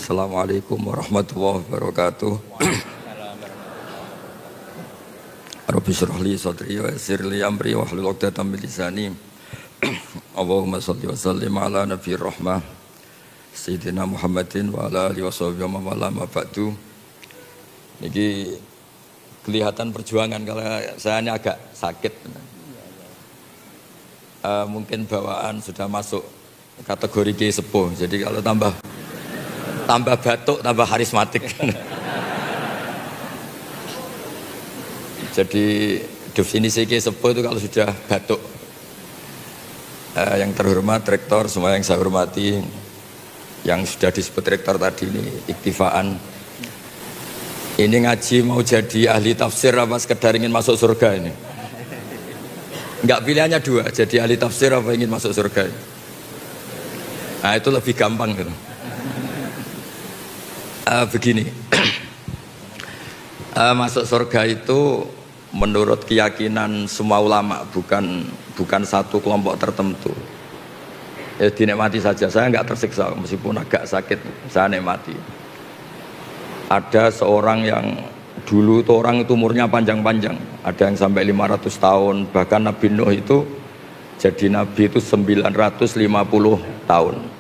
Assalamualaikum warahmatullahi wabarakatuh. Rabbi shrah li sadri wa yassir li amri wahlul 'uqdatam min lisani. Allahumma shalli wa sallim ala nabiyir rahmah Sayyidina Muhammadin wa ala alihi washabihi wa man wala ma ba'du. Niki kelihatan perjuangan kalau saya ini agak sakit. Mungkin bawaan sudah masuk kategori Ki sepuh. Jadi kalau tambah batuk, tambah karismatik. Jadi definisi Ki sepuh itu kalau sudah batuk. Yang terhormat rektor, semua yang saya hormati, yang sudah disebut rektor tadi ini iktifaan. Ini ngaji mau jadi ahli tafsir apa sekedar ingin masuk surga ini? Enggak, pilihannya dua, jadi ahli tafsir apa ingin masuk surga ini? Nah itu lebih gampang gitu. Begini, masuk surga itu menurut keyakinan semua ulama, bukan satu kelompok tertentu. Ya dinikmati saja, saya nggak tersiksa meskipun agak sakit, saya nikmati. Ada seorang yang dulu itu orang itu umurnya panjang-panjang, ada yang sampai 500 tahun, bahkan Nabi Nuh itu jadi Nabi itu 950 tahun.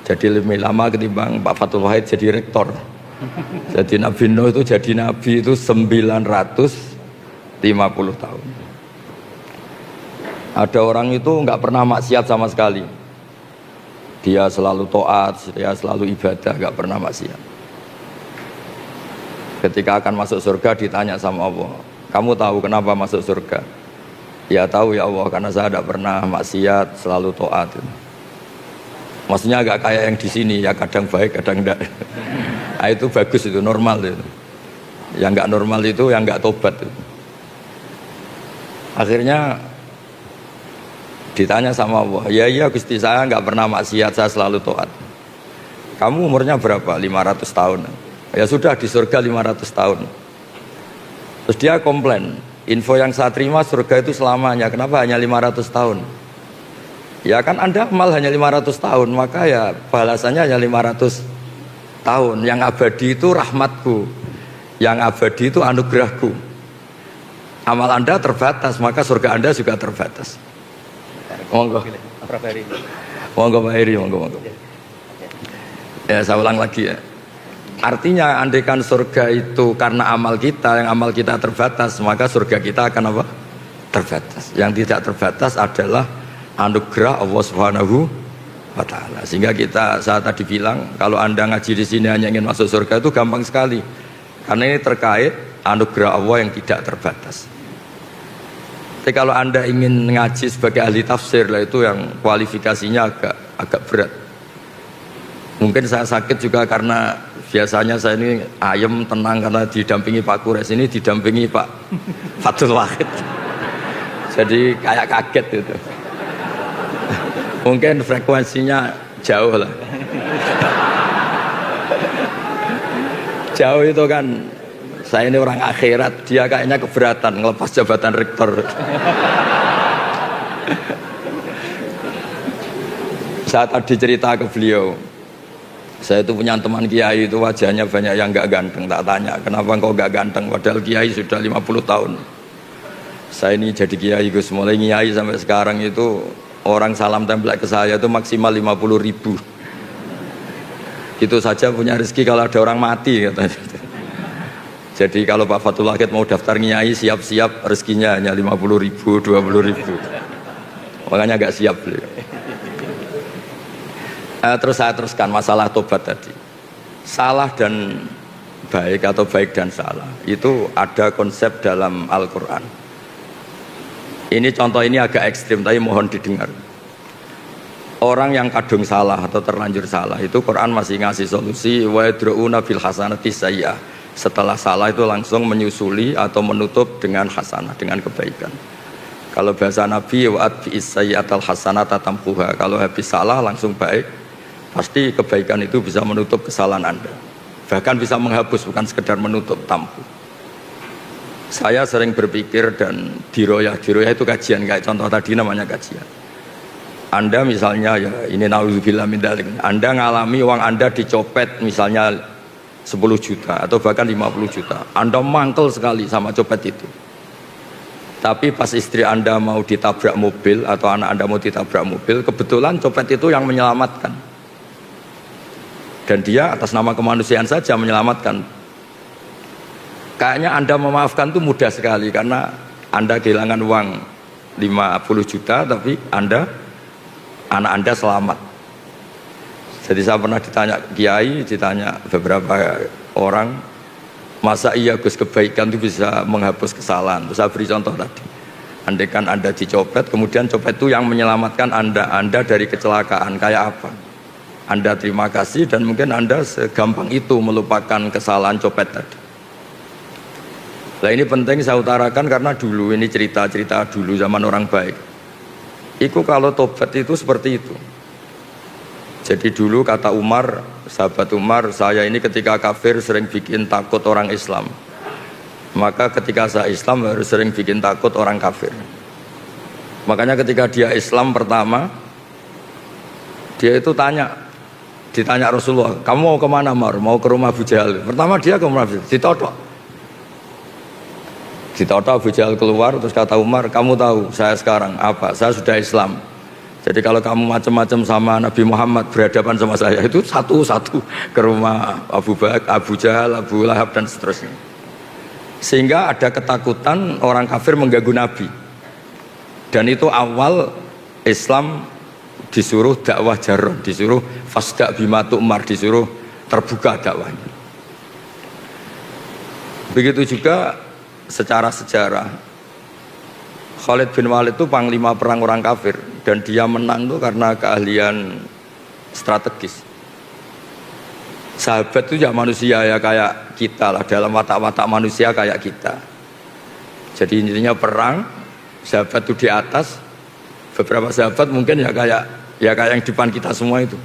Jadi lebih lama ketimbang Pak Fathul Wahid jadi rektor. Jadi Nabi Nuh itu jadi Nabi itu 950 tahun. Ada orang itu nggak pernah maksiat sama sekali. Dia selalu taat, dia selalu ibadah, nggak pernah maksiat. Ketika akan masuk surga ditanya sama Allah, kamu tahu kenapa masuk surga? Ya tahu ya Allah, karena saya tidak pernah maksiat, selalu taat. Maksudnya agak kayak yang di sini, ya kadang baik, kadang enggak. Nah, itu bagus, itu normal itu. Yang enggak normal itu yang enggak tobat itu. Akhirnya ditanya sama Allah, ya iya Gusti, saya enggak pernah maksiat, saya selalu taat. Kamu umurnya berapa? 500 tahun. Ya sudah, di surga 500 tahun. Terus dia komplain, info yang saya terima surga itu selamanya, kenapa hanya 500 tahun? Ya kan Anda amal hanya 500 tahun, maka ya balasannya hanya 500 tahun. Yang abadi itu rahmatku, yang abadi itu anugerahku. Amal Anda terbatas, maka surga Anda juga terbatas. Monggo. Monggo Pak Heri, monggo. Ya saya ulang lagi ya. Artinya andaikan surga itu karena amal kita, yang amal kita terbatas, maka surga kita akan apa? Terbatas. Yang tidak terbatas adalah anugerah Allah Subhanahu wa taala. Sehingga saya tadi bilang kalau Anda ngaji di sini hanya ingin masuk surga itu gampang sekali. Karena ini terkait anugerah Allah yang tidak terbatas. Tapi kalau Anda ingin ngaji sebagai ahli tafsir lah, itu yang kualifikasinya agak berat. Mungkin saya sakit juga karena biasanya saya ini ayem tenang karena didampingi Pak Kures, ini didampingi Pak Fathul Wahid. Jadi kayak kaget itu. Mungkin frekuensinya jauh lah. Jauh itu kan, saya ini orang akhirat, dia kayaknya keberatan ngelepas jabatan rektor. Saya tadi cerita ke beliau, saya itu punya teman kiai itu wajahnya banyak yang gak ganteng. Tak tanya, kenapa engkau gak ganteng padahal kiai sudah 50 tahun. Saya ini jadi kiai Gus, mulai kiai sampai sekarang itu orang salam template ke saya itu maksimal 50.000. Itu saja punya rezeki kalau ada orang mati katanya. Jadi kalau Pak Fathul Wahid mau daftar kiai, siap-siap rezekinya hanya 50.000, 20.000. Makanya agak siap beliau. Terus saya teruskan masalah tobat tadi. Salah dan baik atau baik dan salah itu ada konsep dalam Al-Quran. Ini contoh ini agak ekstrim tapi mohon didengar. Orang yang kadung salah atau terlanjur salah itu Quran masih ngasih solusi wa yadra'una bil hasanati sayyi'ah. Setelah salah itu langsung menyusuli atau menutup dengan hasanah, dengan kebaikan. Kalau bahasa Nabi wa'at bi'is sayyi'atal hasanata tampuha. Kalau habis salah langsung baik, pasti kebaikan itu bisa menutup kesalahan Anda. Bahkan bisa menghapus, bukan sekedar menutup, tampu. Saya sering berpikir dan diroyah itu kajian, kayak contoh tadi namanya kajian. Anda misalnya ya ini naudzubillah min dzalik. Anda ngalami uang Anda dicopet misalnya 10 juta atau bahkan 50 juta. Anda mangkel sekali sama copet itu. Tapi pas istri Anda mau ditabrak mobil atau anak Anda mau ditabrak mobil, kebetulan copet itu yang menyelamatkan. Dan dia atas nama kemanusiaan saja menyelamatkan. Kayaknya Anda memaafkan itu mudah sekali karena Anda kehilangan uang 50 juta tapi anak Anda selamat. Jadi saya pernah ditanya kiai, ditanya beberapa orang, masa iya Gus kebaikan itu bisa menghapus kesalahan? Terus saya beri contoh tadi. Andai kan Anda dicopet, kemudian copet itu yang menyelamatkan Anda dari kecelakaan, kayak apa? Anda terima kasih dan mungkin Anda segampang itu melupakan kesalahan copet tadi. Nah ini penting saya utarakan karena dulu ini cerita-cerita dulu zaman orang baik. Itu kalau tobat itu seperti itu. Jadi dulu kata Umar, sahabat Umar, saya ini ketika kafir sering bikin takut orang Islam. Maka ketika saya Islam harus sering bikin takut orang kafir. Makanya ketika dia Islam pertama, dia itu ditanya Rasulullah, kamu mau kemana Umar? Mau ke rumah Abu Jahal. Pertama dia ke rumah Abu Jahal, ditodok Abu Jahal keluar, terus kata Umar, kamu tahu saya sekarang apa? Saya sudah Islam. Jadi kalau kamu macam-macam sama Nabi Muhammad berhadapan sama saya, itu satu-satu ke rumah Abu Jahal, Abu Lahab dan seterusnya. Sehingga ada ketakutan orang kafir mengganggu Nabi. Dan itu awal Islam disuruh dakwah jarrah, disuruh fasda bima tu'mar, disuruh terbuka dakwahnya. Begitu juga secara sejarah Khalid bin Walid itu panglima perang orang kafir dan dia menang tuh karena keahlian strategis. Sahabat itu ya manusia ya kayak kita lah, dalam watak-watak manusia kayak kita. Jadi intinya perang, sahabat itu di atas, beberapa sahabat mungkin ya kayak yang di depan kita semua itu.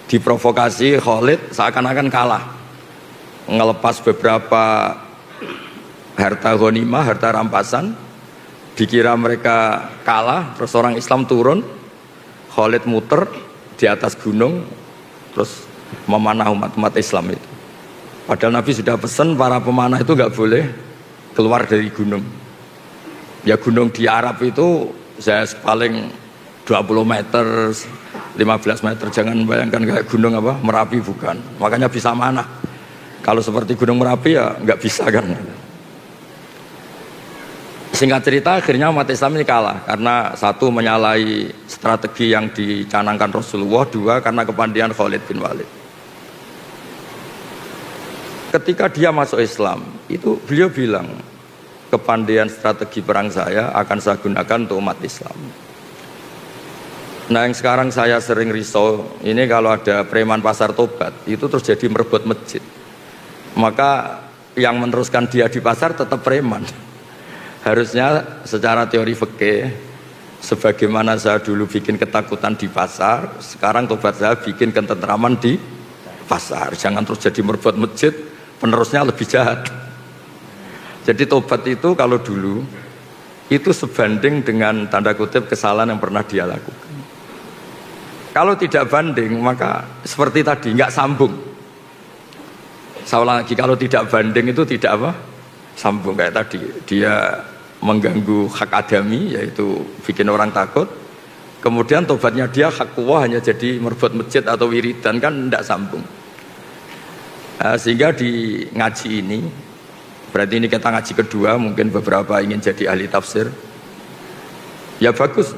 Diprovokasi Khalid seakan-akan kalah, ngelepas beberapa harta ghanimah, harta rampasan, dikira mereka kalah, terus orang Islam turun, Khalid muter di atas gunung, terus memanah umat Islam itu. Padahal Nabi sudah pesan para pemanah itu nggak boleh keluar dari gunung. Ya gunung di Arab itu saya paling 20 meter, 15 meter, jangan bayangkan kayak gunung apa Merapi, bukan. Makanya bisa manah. Kalau seperti gunung Merapi ya nggak bisa kan. Singkat cerita akhirnya umat Islam ini kalah karena satu menyalahi strategi yang dicanangkan Rasulullah, dua karena kepandian Khalid bin Walid. Ketika dia masuk Islam itu beliau bilang, kepandian strategi perang saya akan saya gunakan untuk umat Islam. Nah yang sekarang saya sering risau ini kalau ada preman pasar tobat itu terus jadi merebut masjid, maka yang meneruskan dia di pasar tetap preman. Harusnya secara teori fikih, sebagaimana saya dulu bikin ketakutan di pasar, sekarang tobat saya bikin ketentraman di pasar. Jangan terus jadi merebut masjid, penerusnya lebih jahat. Jadi tobat itu kalau dulu itu sebanding dengan tanda kutip kesalahan yang pernah dia lakukan. Kalau tidak banding maka seperti tadi nggak sambung. Saya ulang lagi, kalau tidak banding itu tidak apa? Sambung kayak tadi. Dia mengganggu hak adami, yaitu bikin orang takut. Kemudian tobatnya dia hak kuwah hanya jadi merebut masjid atau wiridan, kan tidak sambung. Sehingga di ngaji ini, berarti ini kita ngaji kedua, mungkin beberapa ingin jadi ahli tafsir. Ya bagus.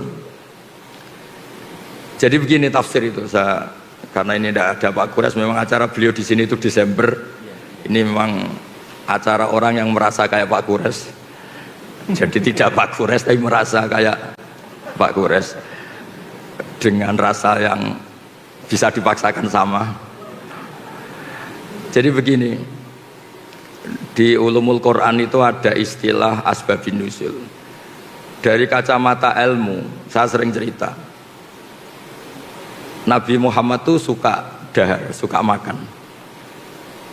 Jadi begini tafsir itu, karena ini tidak ada Pak Kures, memang acara beliau di sini itu Desember. Ini memang acara orang yang merasa kayak Pak Kures. Jadi tidak Pak Kures tapi merasa kayak Pak Kures, dengan rasa yang bisa dipaksakan sama. Jadi begini, di ulumul Quran itu ada istilah asbabun nuzul. Dari kacamata ilmu, saya sering cerita, Nabi Muhammad tuh suka dahar, suka makan.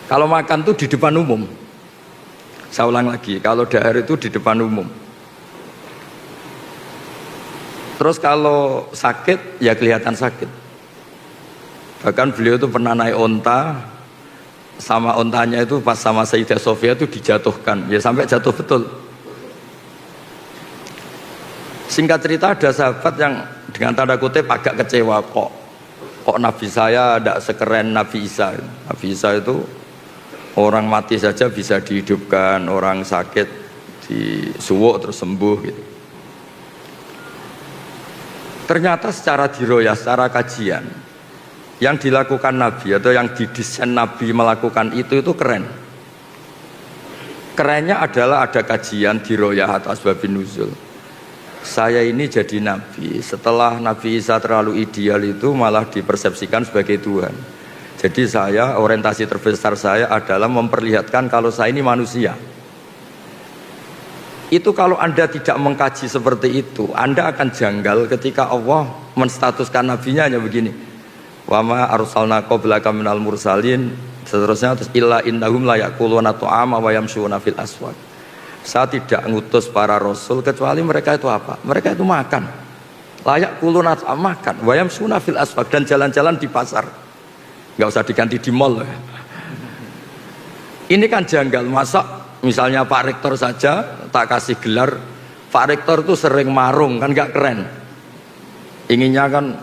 Kalau makan tuh di depan umum. Saya ulang lagi, kalau dahar itu di depan umum. Terus kalau sakit ya kelihatan sakit. Bahkan beliau itu pernah naik onta, sama ontanya itu pas sama Sayyidah Sofia itu dijatuhkan, ya sampai jatuh betul. Singkat cerita ada sahabat yang dengan tanda kutip agak kecewa, kok Nabi saya tidak sekeren Nabi Isa. Nabi Isa itu orang mati saja bisa dihidupkan, orang sakit disuwuk terus sembuh gitu. Ternyata secara diroyah, secara kajian, yang dilakukan Nabi atau yang didesain Nabi melakukan itu keren. Kerennya adalah ada kajian diroyah atau asbabun nuzul. Saya ini jadi Nabi, setelah Nabi Isa terlalu ideal itu malah dipersepsikan sebagai Tuhan. Jadi saya, orientasi terbesar saya adalah memperlihatkan kalau saya ini manusia. Itu kalau Anda tidak mengkaji seperti itu, Anda akan janggal ketika Allah menstatuskan nabinya hanya begini. Wa ma arsalna qablaka minal mursalin, seterusnya terus illa innahum la yaquluna ta'ama wa yamshuna fil aswaq. Saya tidak ngutus para rasul kecuali mereka itu apa? Mereka itu makan. Layak kuluna makan, wa yamshuna fil aswaq, dan jalan-jalan di pasar. Enggak usah diganti di mall. Ini kan janggal, masa misalnya Pak Rektor saja tak kasih gelar Pak Rektor itu sering marung, kan gak keren. Inginnya kan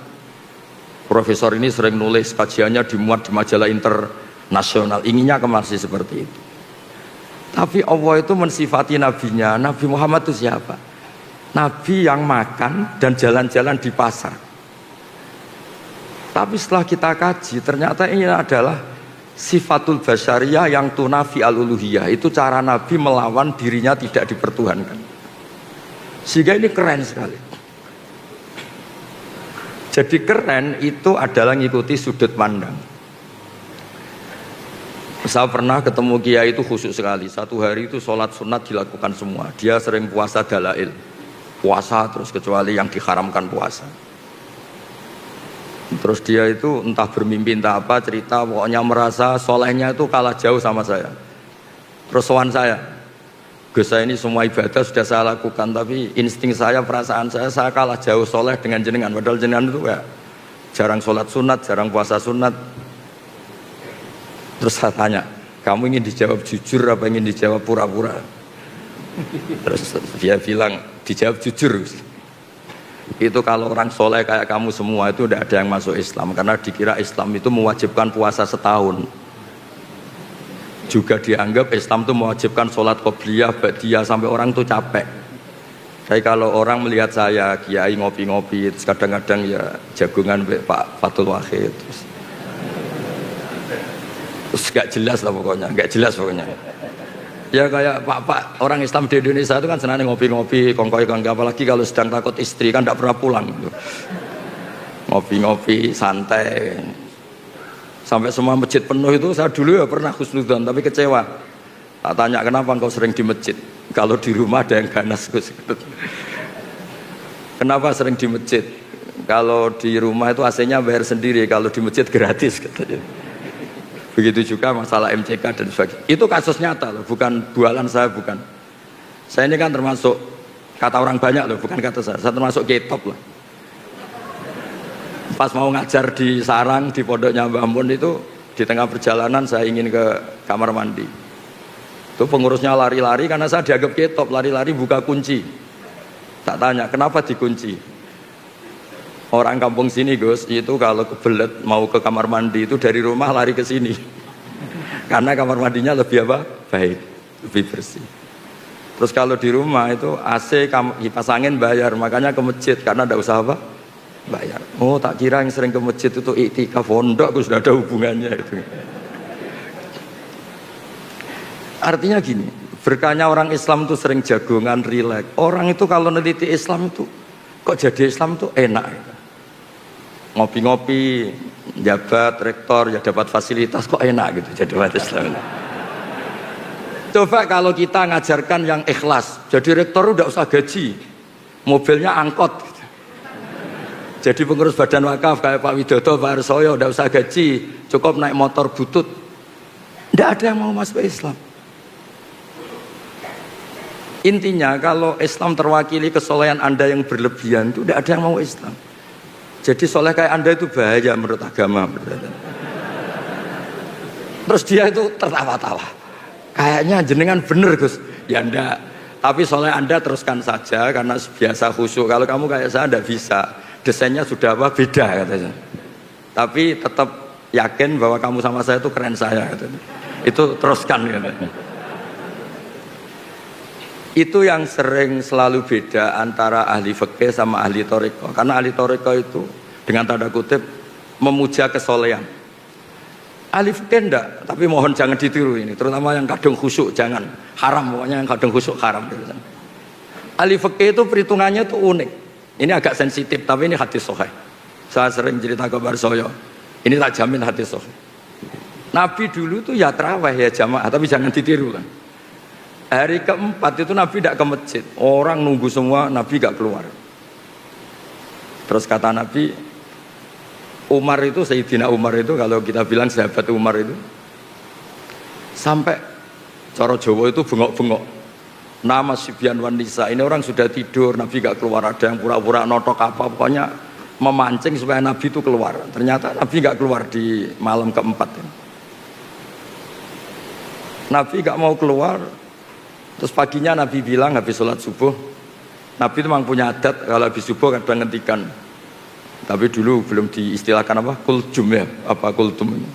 profesor ini sering nulis, kajiannya dimuat di majalah internasional, inginnya masih seperti itu. Tapi Allah itu mensifati nabinya, Nabi Muhammad itu siapa? Nabi yang makan dan jalan-jalan di pasar. Tapi setelah kita kaji, ternyata ini adalah sifatul basyariyah yang tunafi al-uluhiyah. Itu cara Nabi melawan dirinya tidak dipertuhankan. Sehingga ini keren sekali. Jadi keren itu adalah ngikuti sudut pandang. Saya pernah ketemu kiai itu khusyuk sekali. Satu hari itu sholat sunat dilakukan semua. Dia sering puasa dalail, puasa terus kecuali yang diharamkan puasa. Terus dia itu entah bermimpi entah apa, cerita pokoknya merasa solehnya itu kalah jauh sama saya. Terus sowan saya, Gus, saya ini semua ibadah sudah saya lakukan, tapi insting saya, perasaan saya kalah jauh soleh dengan jenengan. Padahal jenengan itu ya jarang sholat sunat, jarang puasa sunat. Terus saya tanya, kamu ingin dijawab jujur apa ingin dijawab pura-pura? Terus dia bilang, dijawab jujur. Itu kalau orang soleh kayak kamu semua itu tidak ada yang masuk Islam, karena dikira Islam itu mewajibkan puasa setahun. Juga dianggap Islam itu mewajibkan sholat qobliyah, ba'diyah, sampai orang itu capek. Jadi kalau orang melihat saya kiai ngopi-ngopi, terus kadang-kadang ya jagungan Pak Fatul Wahid, terus gak jelas lah pokoknya, gak jelas pokoknya. Ya kayak pak orang Islam di Indonesia itu kan senang ngopi-ngopi, kongkoi-kongkoi, apalagi kalau sedang takut istri kan tidak pernah pulang gitu. Ngopi-ngopi, santai. Sampai semua masjid penuh itu, saya dulu ya pernah husnudzon tapi kecewa. Tak tanya kenapa engkau sering di masjid, kalau di rumah ada yang ganas. Kenapa sering di masjid? Kalau di rumah itu AC-nya bayar sendiri, kalau di masjid gratis katanya. Begitu juga masalah MCK dan sebagainya. Itu kasus nyata loh, bukan bualan saya, bukan. Saya ini kan termasuk, kata orang banyak loh, bukan kata saya termasuk ketop lah. Pas mau ngajar di sarang, di pondoknya Mbah Mun itu, di tengah perjalanan saya ingin ke kamar mandi. Itu pengurusnya lari-lari karena saya dianggap ketop, lari-lari buka kunci. Tak tanya, kenapa dikunci? Orang kampung sini Gus, itu kalau kebelet mau ke kamar mandi itu dari rumah lari ke sini. Karena kamar mandinya lebih apa? Baik, lebih bersih. Terus kalau di rumah itu AC kipas angin bayar, makanya ke masjid karena tidak usah apa? Bayar. Oh, tak kira yang sering ke masjid itu iktikaf pondok, sudah ada hubungannya itu. Artinya gini, berkahnya orang Islam itu sering jagongan, rileks. Orang itu kalau neliti Islam itu kok jadi Islam itu enak. Ngopi-ngopi, jabat, rektor, ya dapat fasilitas, kok enak gitu jadi umat Islam. Coba kalau kita ngajarkan yang ikhlas, jadi rektor udah usah gaji, mobilnya angkot gitu. Jadi pengurus badan wakaf kayak Pak Widodo, Pak Arsoyo udah usah gaji, cukup naik motor butut. Tidak ada yang mau masuk Islam. Intinya kalau Islam terwakili kesolehan Anda yang berlebihan itu tidak ada yang mau Islam. Jadi soleh kayak Anda itu bahaya menurut agama. Terus dia itu tertawa-tawa. Kayaknya jenengan bener Gus. Ya enggak. Tapi soleh Anda teruskan saja karena biasa khusyuk. Kalau kamu kayak saya enggak bisa. Desainnya sudah apa? Beda katanya. Tapi tetap yakin bahwa kamu sama saya itu keren saya katanya. Itu teruskan katanya. Itu yang sering selalu beda antara ahli fikih sama ahli thariqah. Karena ahli thariqah itu dengan tanda kutip memuja kesolehan. Ahli fikih enggak, tapi mohon jangan ditiru ini, terutama yang kadung khusyuk jangan, haram pokoknya yang kadung khusyuk haram. Ahli fikih itu perhitungannya itu unik. Ini agak sensitif, tapi ini hadis sahih. Saya sering cerita kabar saya. Ini tak jamin hadis sahih. Nabi dulu tuh ya tarawih ya jamaah, tapi jangan ditiru kan. Hari keempat itu Nabi tidak ke masjid. Orang nunggu semua, Nabi gak keluar. Terus kata Nabi, Umar itu, Sayyidina Umar itu, kalau kita bilang sahabat Umar itu, sampai cara Jawa itu bengok-bengok. Nama Sibyan wan Nisa, ini orang sudah tidur, Nabi gak keluar. Ada yang pura-pura notok apa, pokoknya memancing supaya Nabi itu keluar. Ternyata Nabi gak keluar di malam keempat. Nabi gak mau keluar. Terus paginya Nabi bilang habis sholat subuh, Nabi itu memang punya adat kalau habis subuh kadang ngentikan. Tapi dulu belum diistilahkan apa? Kultum ya, apa kultum ini.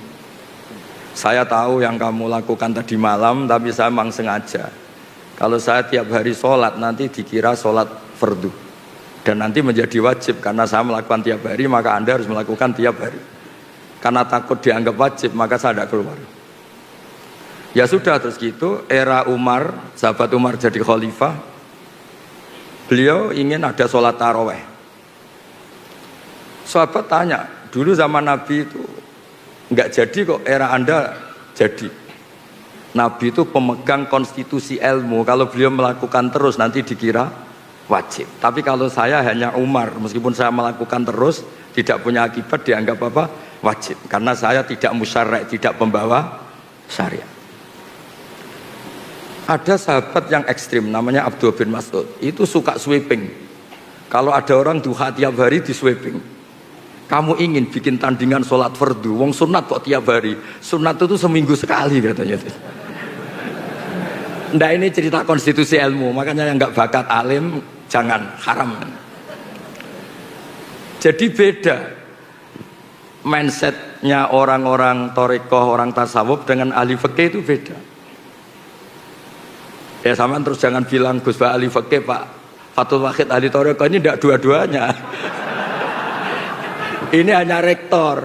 Saya tahu yang kamu lakukan tadi malam, tapi saya memang sengaja. Kalau saya tiap hari sholat nanti dikira sholat fardu. Dan nanti menjadi wajib karena saya melakukan tiap hari, maka Anda harus melakukan tiap hari. Karena takut dianggap wajib, maka saya tidak keluar. Ya sudah, terus gitu era Umar, sahabat Umar jadi khalifah, beliau ingin ada sholat taraweh. Sahabat tanya, dulu zaman Nabi itu nggak jadi kok, era Anda jadi. Nabi itu pemegang konstitusi ilmu, kalau beliau melakukan terus nanti dikira wajib. Tapi kalau saya hanya Umar, meskipun saya melakukan terus tidak punya akibat, dianggap apa? Wajib, karena saya tidak musyarek, tidak pembawa syariat. Ada sahabat yang ekstrim namanya Abdullah bin Mas'ud, itu suka sweeping. Kalau ada orang duha tiap hari di sweeping. Kamu ingin bikin tandingan sholat fardu, wong sunat kok tiap hari. Sunat itu seminggu sekali katanya. Nggak, ini cerita konstitusi ilmu, makanya yang nggak bakat alim jangan, haram. Jadi beda mindsetnya orang-orang thariqah, orang tasawuf dengan ahli fikih itu beda. Ya sama, terus jangan bilang Gus Pak ahli fikih, Pak Fathul Wahid ahli thariqah, ini tidak dua-duanya. Ini hanya rektor.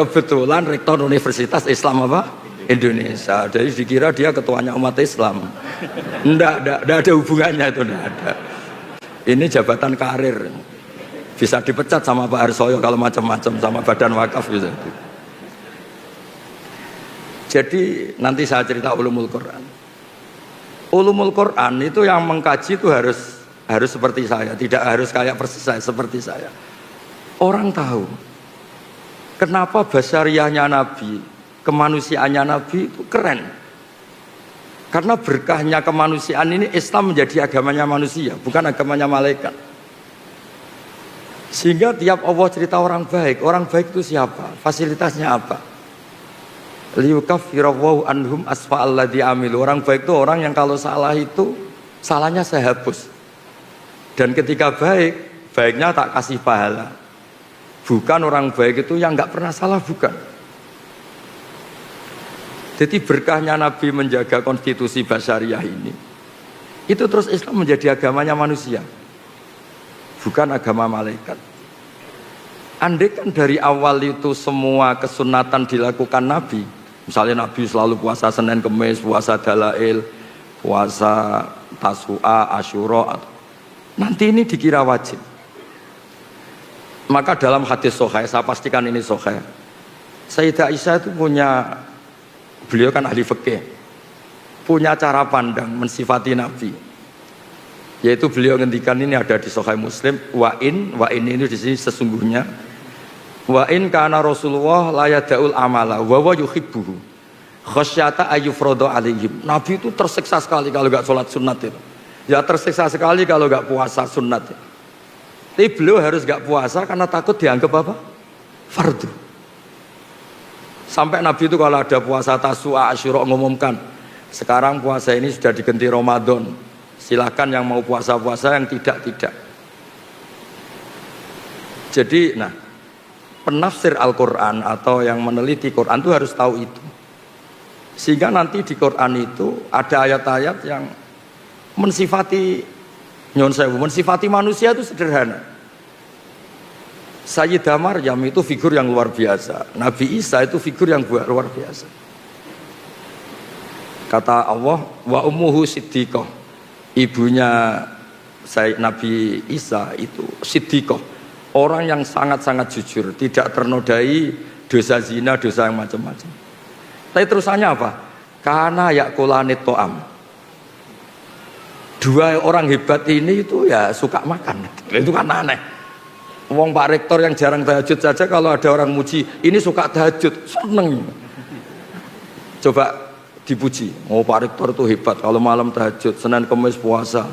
Kebetulan rektor Universitas Islam apa? Indonesia. Jadi dikira dia ketuanya umat Islam. Enggak ada hubungannya itu, enggak ada. Ini jabatan karir. Bisa dipecat sama Pak Harsoyo kalau macam-macam, sama badan wakaf bisa. Jadi nanti saya cerita ulumul Quran. Ulumul Quran itu yang mengkaji itu harus seperti saya, tidak harus kayak persis saya, seperti saya. Orang tahu kenapa basyariahnya Nabi, kemanusiaannya Nabi itu keren. Karena berkahnya kemanusiaan ini Islam menjadi agamanya manusia, bukan agamanya malaikat. Sehingga tiap Allah cerita orang baik itu siapa? Fasilitasnya apa? Liyukaffirallahu anhum asfa'alladzi amilu. Orang baik itu orang yang kalau salah itu salahnya saya hapus. Dan ketika baiknya tak kasih pahala. Bukan orang baik itu yang nggak pernah salah, bukan. Jadi berkahnya Nabi menjaga konstitusi basyariah ini, itu terus Islam menjadi agamanya manusia, bukan agama malaikat. Andai kan dari awal itu semua kesunatan dilakukan Nabi, misalnya Nabi selalu puasa Senin Kemis, puasa Dalail, puasa Tasu'a, Asyura, nanti ini dikira wajib. Maka dalam hadis sahih, saya pastikan ini sahih, Sayyidah Aisyah itu beliau kan ahli fikih, punya cara pandang mensifati Nabi, yaitu beliau ngendikan, ini ada di Sahih Muslim, wa in ini di sini sesungguhnya, wa in kana Rasulullah la yada'ul amala wa yuhibbuhu. Khasyata ayyufrodo alaihim. Nabi itu tersiksa sekali kalau nggak sholat sunat itu. Ya tersiksa sekali kalau nggak puasa sunat itu. Tapi beliau harus nggak puasa karena takut dianggap apa? Fardu. Sampai Nabi itu kalau ada puasa Tasu'a, Asyura ngumumkan, sekarang puasa ini sudah diganti Ramadan. Silahkan yang mau puasa-puasa, yang tidak. Jadi, nah, penafsir Al-Quran atau yang meneliti Quran itu harus tahu itu. Sehingga nanti di Quran itu ada ayat-ayat yang mensifati mensifati manusia itu sederhana. Sayyidah Maryam itu figur yang luar biasa. Nabi Isa itu figur yang luar biasa. Kata Allah, wa ummuhu siddiqah. Ibunya Nabi Isa itu siddiqah. Orang yang sangat-sangat jujur, tidak ternodai dosa zina, dosa yang macam-macam. Tapi terusannya apa? Karena yakulanit to'am. Dua orang hebat ini itu ya suka makan. Itu kan aneh. Wong Pak Rektor yang jarang tahajud saja kalau ada orang muji, ini suka tahajud, seneng. Coba dipuji. Oh Pak Rektor itu hebat kalau malam tahajud, Senin Kamis puasa,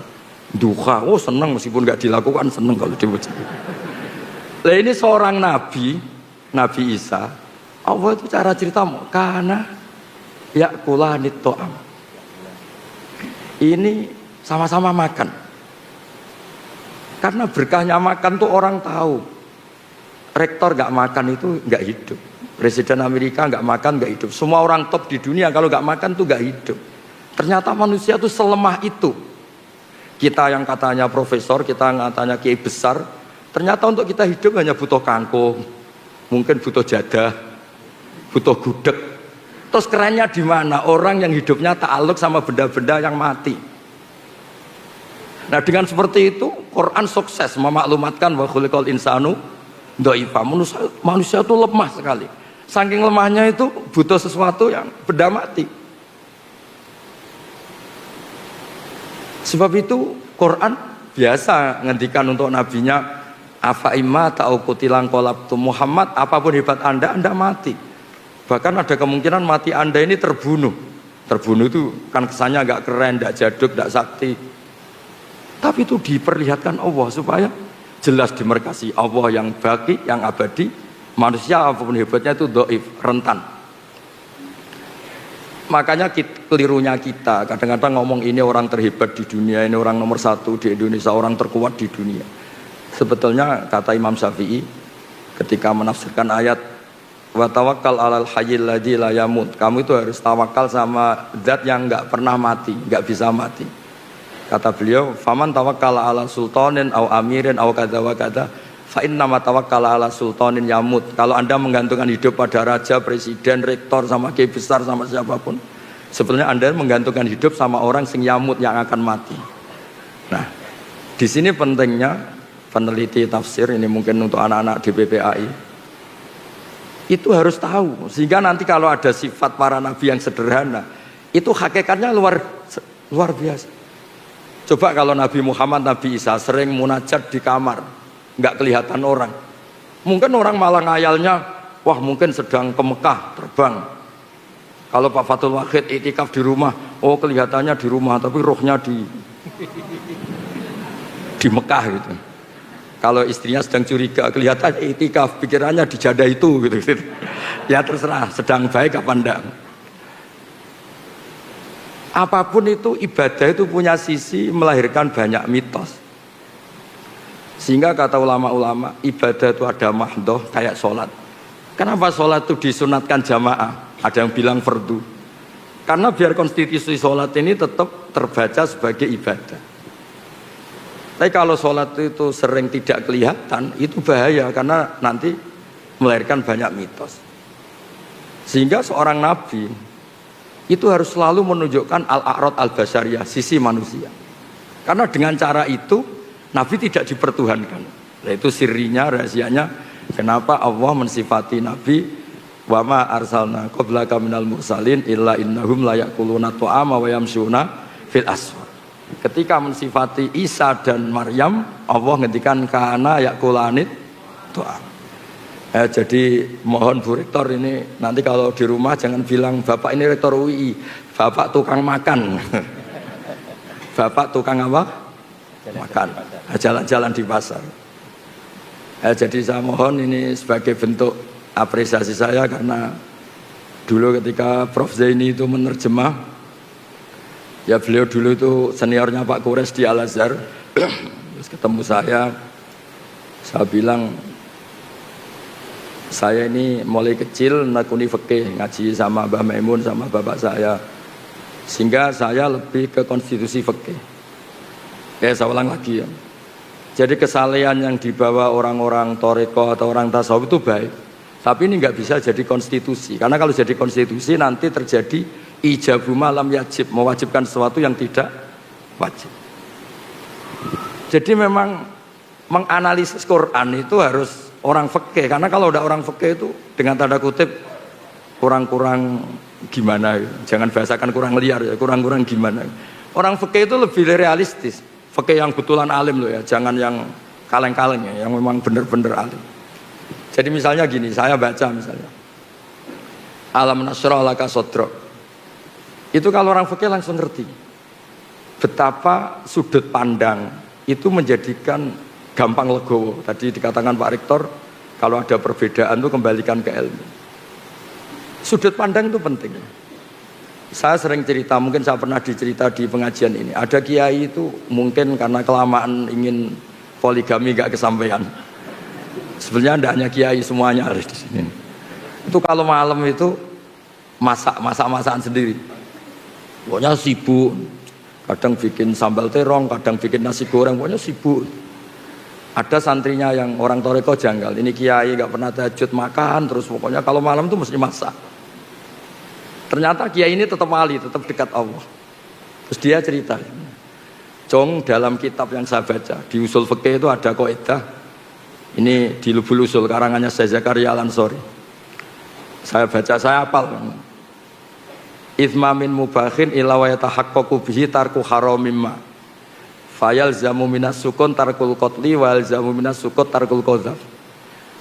duha. Oh seneng meskipun nggak dilakukan, seneng kalau dipuji. Nah ini seorang Nabi Isa. Allah itu cara ceritamu karena yakulanit to'am. Ini sama-sama makan. Karena berkahnya makan tuh orang tahu. Rektor gak makan itu gak hidup. Presiden Amerika gak makan gak hidup. Semua orang top di dunia kalau gak makan tuh gak hidup. Ternyata manusia tuh selemah itu. Kita yang katanya profesor, kita yang katanya kiai besar, ternyata untuk kita hidup hanya butuh kangkung, mungkin butuh jadah, butuh gudeg. Terus kerennya di mana? Orang yang hidupnya ta'aluk sama benda-benda yang mati. Nah dengan seperti itu Quran sukses memaklumatkan wa khuliqal insanu dhaifa. Manusia itu lemah sekali. Saking lemahnya itu butuh sesuatu yang benda mati. Sebab itu Quran biasa ngendikan untuk nabinya, afa imma ta'u kutilang qalabtu Muhammad, apapun hebat Anda mati. Bahkan ada kemungkinan mati Anda ini terbunuh. Terbunuh itu kan kesannya agak keren, tidak jaduk, tidak sakti. Tapi itu diperlihatkan Allah supaya jelas dimerkasi Allah yang baki, yang abadi. Manusia apapun hebatnya itu dhaif, rentan. Makanya kelirunya kita kadang-kadang ngomong ini orang terhebat di dunia, ini orang nomor satu di Indonesia, orang terkuat di dunia. Sebetulnya kata Imam Syafi'i ketika menafsirkan ayat wa tawakkal 'alal hayyil ladzi la yamut. Kamu itu harus tawakal sama zat yang enggak pernah mati, enggak bisa mati. Kata beliau, faman tawakkala 'ala sultanin aw amirin aw kadza wa kadza fa inna ma tawakkala 'ala sultanin yamut. Kalau Anda menggantungkan hidup pada raja, presiden, rektor sama kiai besar sama siapapun, sebetulnya Anda menggantungkan hidup sama orang sing yamut yang akan mati. Nah, di sini pentingnya peneliti tafsir ini mungkin untuk anak-anak di PPAI. Itu harus tahu, sehingga nanti kalau ada sifat para nabi yang sederhana, itu hakikatnya luar biasa. Coba kalau Nabi Muhammad, Nabi Isa sering munajat di kamar, nggak kelihatan orang. Mungkin orang malah ngayalnya, wah mungkin sedang ke Mekah terbang. Kalau Pak Fathul Wahid itikaf di rumah, oh kelihatannya di rumah, tapi rohnya di Mekah gitu. Kalau istrinya sedang curiga, kelihatan itikaf, pikirannya di jadah itu gitu. Ya terserah, sedang baik apa enggak. Apapun itu ibadah itu punya sisi melahirkan banyak mitos. Sehingga kata ulama-ulama, ibadah itu ada mahdoh kayak sholat. Kenapa sholat itu disunatkan jamaah? Ada yang bilang fardu. Karena biar konstitusi sholat ini tetap terbaca sebagai ibadah. Tapi kalau sholat itu sering tidak kelihatan, itu bahaya karena nanti melahirkan banyak mitos. Sehingga seorang nabi itu harus selalu menunjukkan al-a'rad al-basyariyah, sisi manusia. Karena dengan cara itu nabi tidak dipertuhankan. Nah, itu sirinya, rahasianya kenapa Allah mensifati nabi wa ma arsalna qablaka minal mursalin illa innahum la yaquluna ta'ama wa yamshuna fil aswaq. Ketika mensifati Isa dan Maryam, Allah ngendikan kana yaqulanit ta'am. Jadi mohon Bu Rektor ini nanti kalau di rumah jangan bilang Bapak ini Rektor UI, Bapak tukang makan. Bapak tukang apa? Makan. Jalan-jalan di pasar. Jadi saya mohon ini sebagai bentuk apresiasi saya karena dulu ketika Prof Zaini itu menerjemah, ya beliau dulu itu seniornya Pak Kures di Al Azhar. Terus ketemu saya bilang, saya ini mulai kecil nekuni fikih, ngaji sama Mbah Maimun sama bapak saya, sehingga saya lebih ke konstitusi fikih. Saya ulang lagi ya. Jadi kesalehan yang dibawa orang-orang toreko atau orang tasawuf itu baik, tapi ini nggak bisa jadi konstitusi, karena kalau jadi konstitusi nanti terjadi ijabu malam yajib, mewajibkan sesuatu yang tidak wajib. Jadi memang menganalisis Quran itu harus orang fikih, karena kalau udah orang fikih itu dengan tanda kutip kurang-kurang gimana, jangan bahasakan kurang liar ya, kurang-kurang gimana. Orang fikih itu lebih realistis, fikih yang betulan alim loh ya, jangan yang kaleng-kaleng ya, yang memang bener-bener alim. Jadi misalnya gini, saya baca misalnya Alam nasrah laka sodrok, itu kalau orang fikih langsung ngerti betapa sudut pandang itu menjadikan gampang legowo. Tadi dikatakan Pak Rektor, kalau ada perbedaan itu kembalikan ke ilmu. Sudut pandang itu penting. Saya sering cerita, mungkin saya pernah dicerita di pengajian ini. Ada kiai itu mungkin karena kelamaan ingin poligami gak kesampaian. Sebenarnya tidak hanya kiai, semuanya ada di sini. Itu kalau malam itu masakan sendiri. Pokoknya sibuk. Kadang bikin sambal terong, kadang bikin nasi goreng, pokoknya sibuk. Ada santrinya yang orang toreko janggal, ini kiai gak pernah tahajud makan, terus pokoknya kalau malam tuh mesti masak. Ternyata kiai ini tetap wali, tetap dekat Allah. Terus dia cerita, Cong, dalam kitab yang saya baca di usul fikih itu ada kaidah. Ini di Lubul Usul karangannya Syekh Zakaria Al-Ansori. Saya baca, saya hafal. Ithma min mubakhin illa wa yatahaqqaqu bihi tarku haramimma. Fayal zamu minas sukun tarkul qatli wal zamu minas sukut tarkul qadzaf.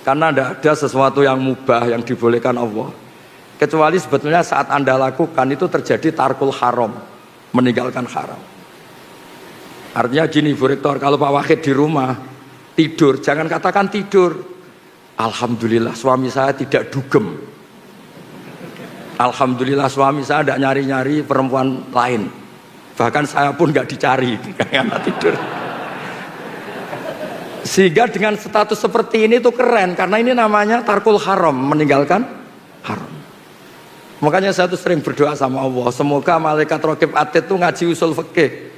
Karena tidak ada sesuatu yang mubah yang dibolehkan Allah, kecuali sebetulnya saat Anda lakukan itu terjadi tarkul haram, meninggalkan haram. Artinya gini Bu Rektor, kalau Pak Wahid di rumah tidur, jangan katakan tidur alhamdulillah suami saya tidak dugem, alhamdulillah suami saya tidak nyari-nyari perempuan lain, bahkan saya pun nggak dicari karena tidur. Sehingga dengan status seperti ini tuh keren, karena ini namanya tarkul haram, meninggalkan haram. Makanya saya tuh sering berdoa sama Allah, semoga malaikat raqib atid tuh ngaji usul fikih,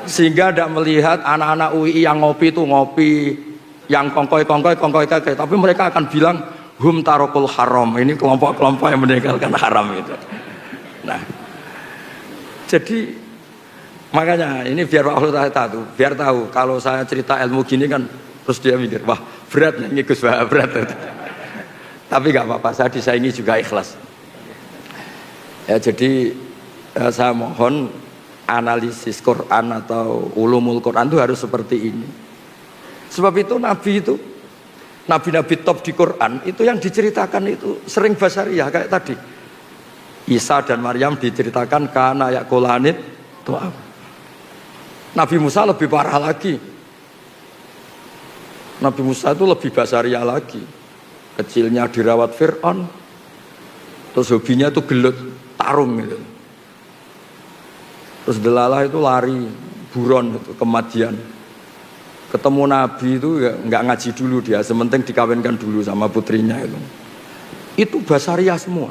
sehingga tidak melihat anak-anak UI yang ngopi tuh ngopi, yang kongkoi kakek, tapi mereka akan bilang hum tarokul haram, ini kelompok-kelompok yang meninggalkan haram itu. Nah, jadi makanya ini biar Pak Allah tahu, biar tahu kalau saya cerita ilmu gini kan, terus dia mikir wah berat nih Gus, berat. Tapi nggak apa-apa, saya disaingi juga ikhlas. Ya jadi saya mohon analisis Quran atau ulumul Quran itu harus seperti ini. Sebab itu Nabi-Nabi top di Quran itu yang diceritakan itu sering basariyah kayak tadi. Isa dan Maryam diceritakan kana yaqulanit tu'am. Nabi Musa lebih parah lagi. Nabi Musa itu lebih basariyah lagi. Kecilnya dirawat Fir'aun, terus hobinya itu gelut tarung gitu. Terus delalah itu lari buron itu kematian. Ketemu Nabi itu ya nggak ngaji dulu dia, sementing dikawinkan dulu sama putrinya itu. Itu basariah semua.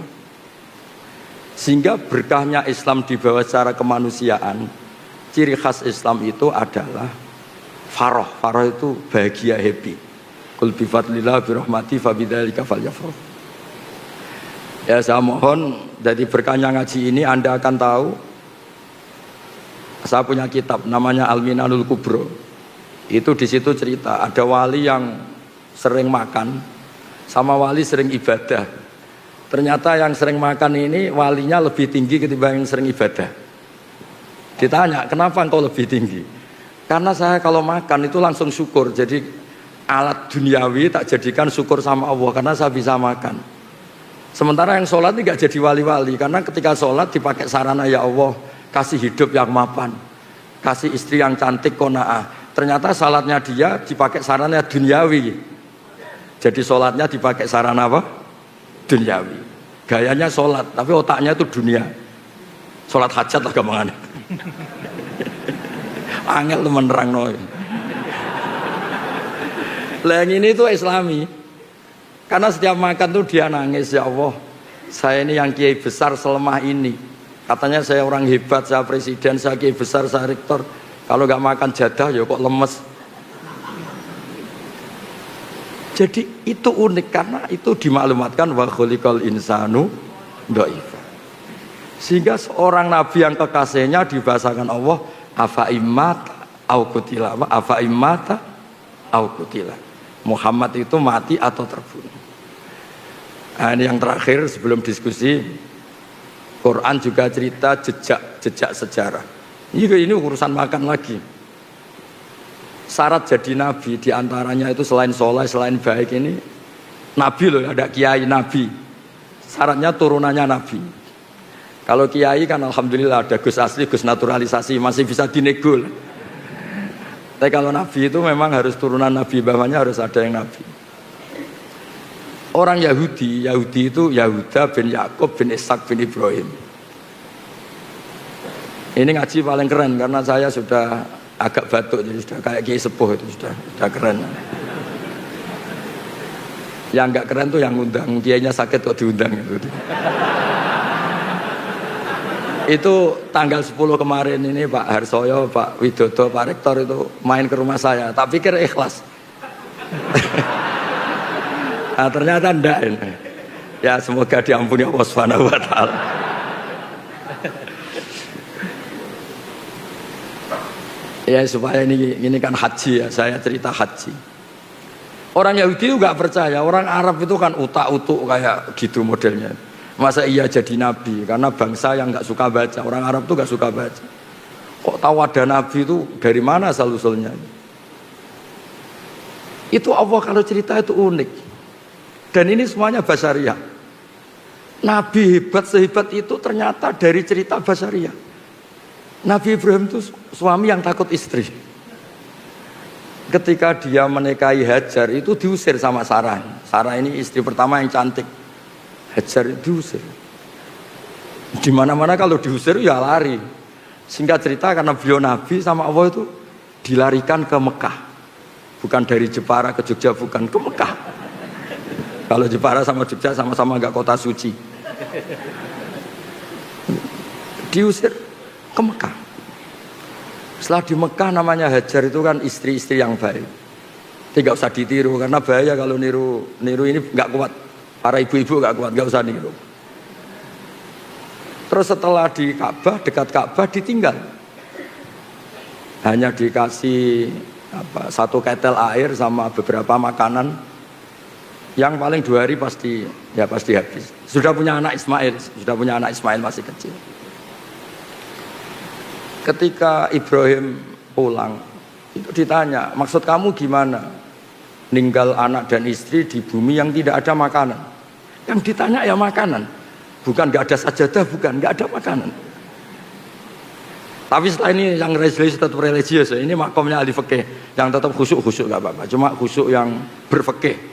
Sehingga berkahnya Islam dibawa secara kemanusiaan. Ciri khas Islam itu adalah faroh. Faroh itu bahagia, happy. Qul bi fadlillah bi rahmati fa bidzalika falyafrah. Ya saya mohon dari berkahnya ngaji ini Anda akan tahu. Saya punya kitab namanya Al-Minanul Kubro. Itu di situ cerita ada wali yang sering makan sama wali sering ibadah. Ternyata yang sering makan ini walinya lebih tinggi ketimbang yang sering ibadah. Ditanya, kenapa engkau lebih tinggi? Karena saya kalau makan itu langsung syukur. Jadi alat duniawi tak jadikan syukur sama Allah karena saya bisa makan. Sementara yang sholat ini gak jadi wali-wali karena ketika sholat dipakai sarana ya Allah kasih hidup yang mapan, kasih istri yang cantik kona'ah. Ternyata sholatnya dia dipakai sarana duniawi. Jadi sholatnya dipakai sarana apa? Duniawi. Gayanya sholat tapi otaknya itu dunia. Sholat hajat lah gampangannya. Angel temen nerangno. Lah yang ini tuh Islami. Karena setiap makan tuh dia nangis, ya Allah, saya ini yang kiai besar selemah ini. Katanya saya orang hebat, saya presiden, saya kiai besar, saya rektor. Kalau nggak makan jadah, ya kok lemes. Jadi itu unik karena itu dimaklumatkan wa khuliqal insanu dhaifa. Sehingga seorang nabi yang kekasihnya dibahasakan Allah afa immata au qutila, afa immata au qutila. Muhammad itu mati atau terbunuh. Nah, ini yang terakhir sebelum diskusi. Quran juga cerita jejak sejarah. Ini urusan makan lagi. Syarat jadi nabi diantaranya itu selain soleh, selain baik ini nabi loh, ada kiai nabi. Syaratnya turunannya nabi. Kalau kiai kan alhamdulillah ada Gus asli, Gus naturalisasi masih bisa dinego. Tapi kalau nabi itu memang harus turunan nabi, bawahnya harus ada yang nabi. Orang Yahudi itu Yahuda bin Yakub bin Ishak bin Ibrahim. Ini ngaji paling keren karena saya sudah agak batuk, jadi sudah kayak kiai sepuh itu sudah keren. Yang enggak keren tuh yang undang, kiainya sakit kok diundang itu. Itu tanggal 10 kemarin ini Pak Harsoyo, Pak Widodo, Pak Rektor itu main ke rumah saya. Tak pikir ikhlas. Nah, ternyata enggak ini. Ya semoga diampuni Allah Subhanahu wa taala. Ya supaya ini kan haji ya, saya cerita haji. Orang Yahudi itu enggak percaya, orang Arab itu kan utak-utuk kayak gitu modelnya. Masa iya jadi nabi? Karena bangsa yang enggak suka baca, orang Arab itu enggak suka baca. Kok tahu ada nabi itu dari mana asal-usulnya? Itu Allah kalau cerita itu unik. Dan ini semuanya basyariah. Nabi hebat sehebat itu ternyata dari cerita basyariah. Nabi Ibrahim itu suami yang takut istri. Ketika dia menikahi Hajar itu diusir sama Sarah. Sarah ini istri pertama yang cantik. Hajar diusir. Di mana-mana kalau diusir ya lari. Singkat cerita karena beliau Nabi sama Allah itu dilarikan ke Mekah. Bukan dari Jepara ke Jogja, bukan ke Mekah. Kalau Jepara sama Jogja sama-sama enggak kota suci. Diusir ke Mekah. Setelah di Mekah namanya Hajar itu kan istri-istri yang baik. Tidak usah ditiru karena bahaya kalau niru ini enggak kuat. Para ibu-ibu enggak kuat, enggak usah niru. Terus setelah di Ka'bah, dekat Ka'bah ditinggal. Hanya dikasih satu ketel air sama beberapa makanan. Yang paling 2 hari pasti habis. Sudah punya anak Ismail masih kecil. Ketika Ibrahim pulang, itu ditanya, maksud kamu gimana? Ninggal anak dan istri di bumi yang tidak ada makanan. Yang ditanya ya makanan, bukan nggak ada sajadah, bukan nggak ada makanan. Tapi setelah ini yang religius tetap religius, ini makomnya ahli fikih, yang tetap khusyuk nggak apa-apa, cuma khusyuk yang berfikih.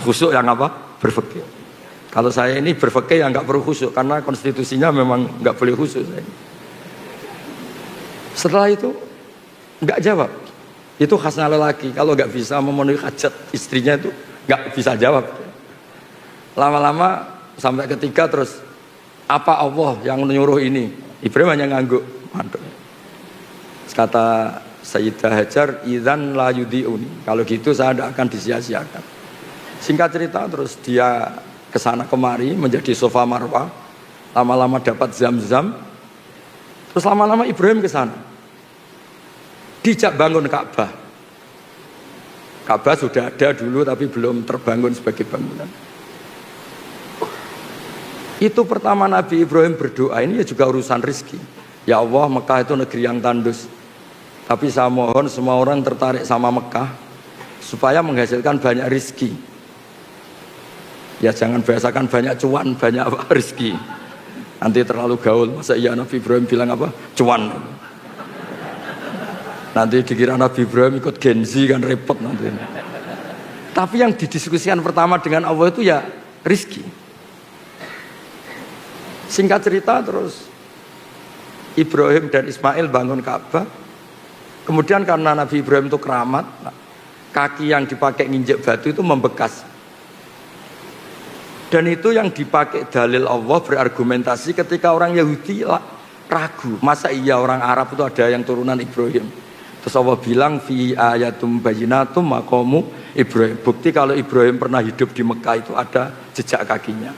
Khusyuk yang apa? Berfikih. Kalau saya ini berfikih yang nggak perlu khusyuk karena konstitusinya memang nggak boleh khusyuk saya. Setelah itu nggak jawab. Itu khasnya lelaki. Kalau nggak bisa memenuhi hajat istrinya itu nggak bisa jawab. Lama-lama sampai ketiga terus apa Allah yang menyuruh ini? Ibrahim hanya ngangguk. Mantuk. Kata Sayyidah Hajar, idzan la yudiuni. Kalau gitu saya tidak akan disia-siakan. Singkat cerita terus dia kesana kemari menjadi sofa marwah, lama-lama dapat zam-zam, terus lama-lama Ibrahim kesana, dijak bangun Ka'bah. Ka'bah sudah ada dulu tapi belum terbangun sebagai bangunan. Itu pertama Nabi Ibrahim berdoa, ini ya juga urusan rezeki. Ya Allah, Mekah itu negeri yang tandus, tapi saya mohon semua orang tertarik sama Mekah supaya menghasilkan banyak rizki. Ya jangan biasakan banyak cuan, banyak rizki. Nanti terlalu gaul. Masa iya Nabi Ibrahim bilang apa? Cuan. Nanti dikira Nabi Ibrahim ikut Gen Z kan repot nanti. Tapi yang didiskusikan pertama dengan Allah itu ya rizki. Singkat cerita terus Ibrahim dan Ismail bangun Ka'bah. Kemudian karena Nabi Ibrahim itu keramat, kaki yang dipakai nginjek batu itu membekas. Dan itu yang dipakai dalil Allah berargumentasi ketika orang Yahudi ragu, masa iya orang Arab itu ada yang turunan Ibrahim. Terus Allah bilang fi ayatum bayyinatum maqamu Ibrahim. Bukti kalau Ibrahim pernah hidup di Mekah itu ada jejak kakinya.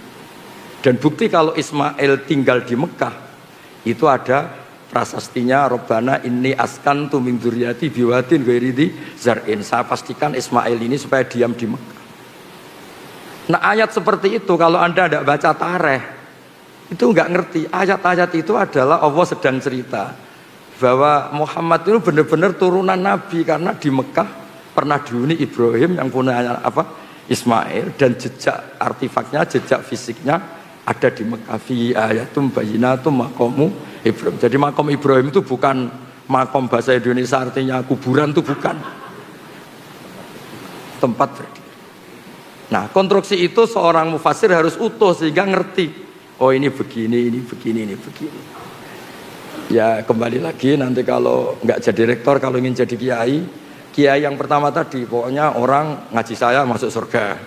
Dan bukti kalau Ismail tinggal di Mekah itu ada prasastinya Robbana inni askantu min dzurriyyati biwadin ghairi dzi zar'in. Saya pastikan Ismail ini supaya diam di Mekah. Nah ayat seperti itu kalau Anda tidak baca tarikh itu nggak ngerti. Ayat-ayat itu adalah Allah sedang cerita bahwa Muhammad itu benar-benar turunan Nabi karena di Mekah pernah dihuni Ibrahim yang punya apa Ismail dan jejak artefaknya, jejak fisiknya ada di Mekah. Fi ayatum bayyinatum maqamu Ibrahim. Jadi makom Ibrahim itu bukan makom bahasa Indonesia artinya kuburan, itu bukan tempat berdiri. Nah konstruksi itu seorang mufassir harus utuh sehingga ngerti, oh ini begini, ini begini, ini begini. Ya kembali lagi nanti kalau nggak jadi rektor, kalau ingin jadi kiai yang pertama tadi pokoknya orang ngaji saya masuk surga,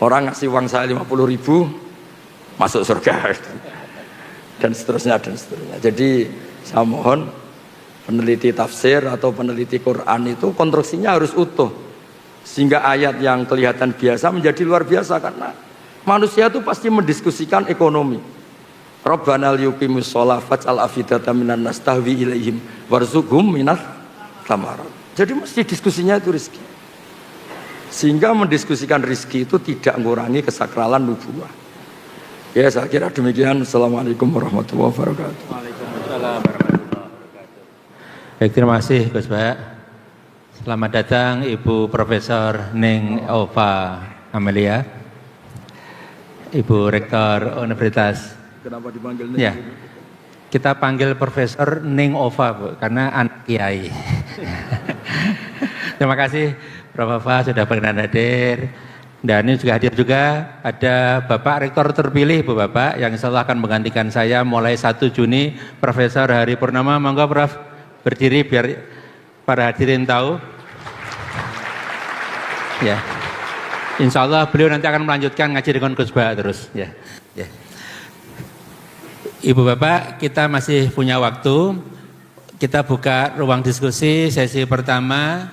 orang ngasih uang saya 50.000 masuk surga, dan seterusnya dan seterusnya. Jadi saya mohon peneliti tafsir atau peneliti Quran itu konstruksinya harus utuh sehingga ayat yang kelihatan biasa menjadi luar biasa karena manusia itu pasti mendiskusikan ekonomi. Rabbana liyuqimus shalah faj'al afidatan minan nas tahwi ilaihim warzuqhum minats thamarat. Jadi mesti diskusinya itu rezeki. Sehingga mendiskusikan rezeki itu tidak mengurangi kesakralan nubuwah. Ya saya kira demikian. Assalamualaikum warahmatullahi wabarakatuh. Waalaikumsalam warahmatullahi wabarakatuh. Baik, terima kasih Gus Pak. Selamat datang Ibu Profesor Ning Ova Amelia, Ibu Rektor Universitas. Kenapa dipanggil Ning? Ya, kita panggil Profesor Ning Ova Bu, karena anak kiai. Terima kasih Prof. Ova sudah berkenan hadir. Dan ini juga hadir juga ada Bapak Rektor terpilih Bu Bapak yang insya Allah akan menggantikan saya mulai 1 Juni, Profesor Hari Purnama. Monggo Prof berdiri biar para hadirin tahu. Ya, insya Allah beliau nanti akan melanjutkan ngaji dengan Gus Bah terus. Ya. Ibu Bapak, kita masih punya waktu. Kita buka ruang diskusi sesi pertama.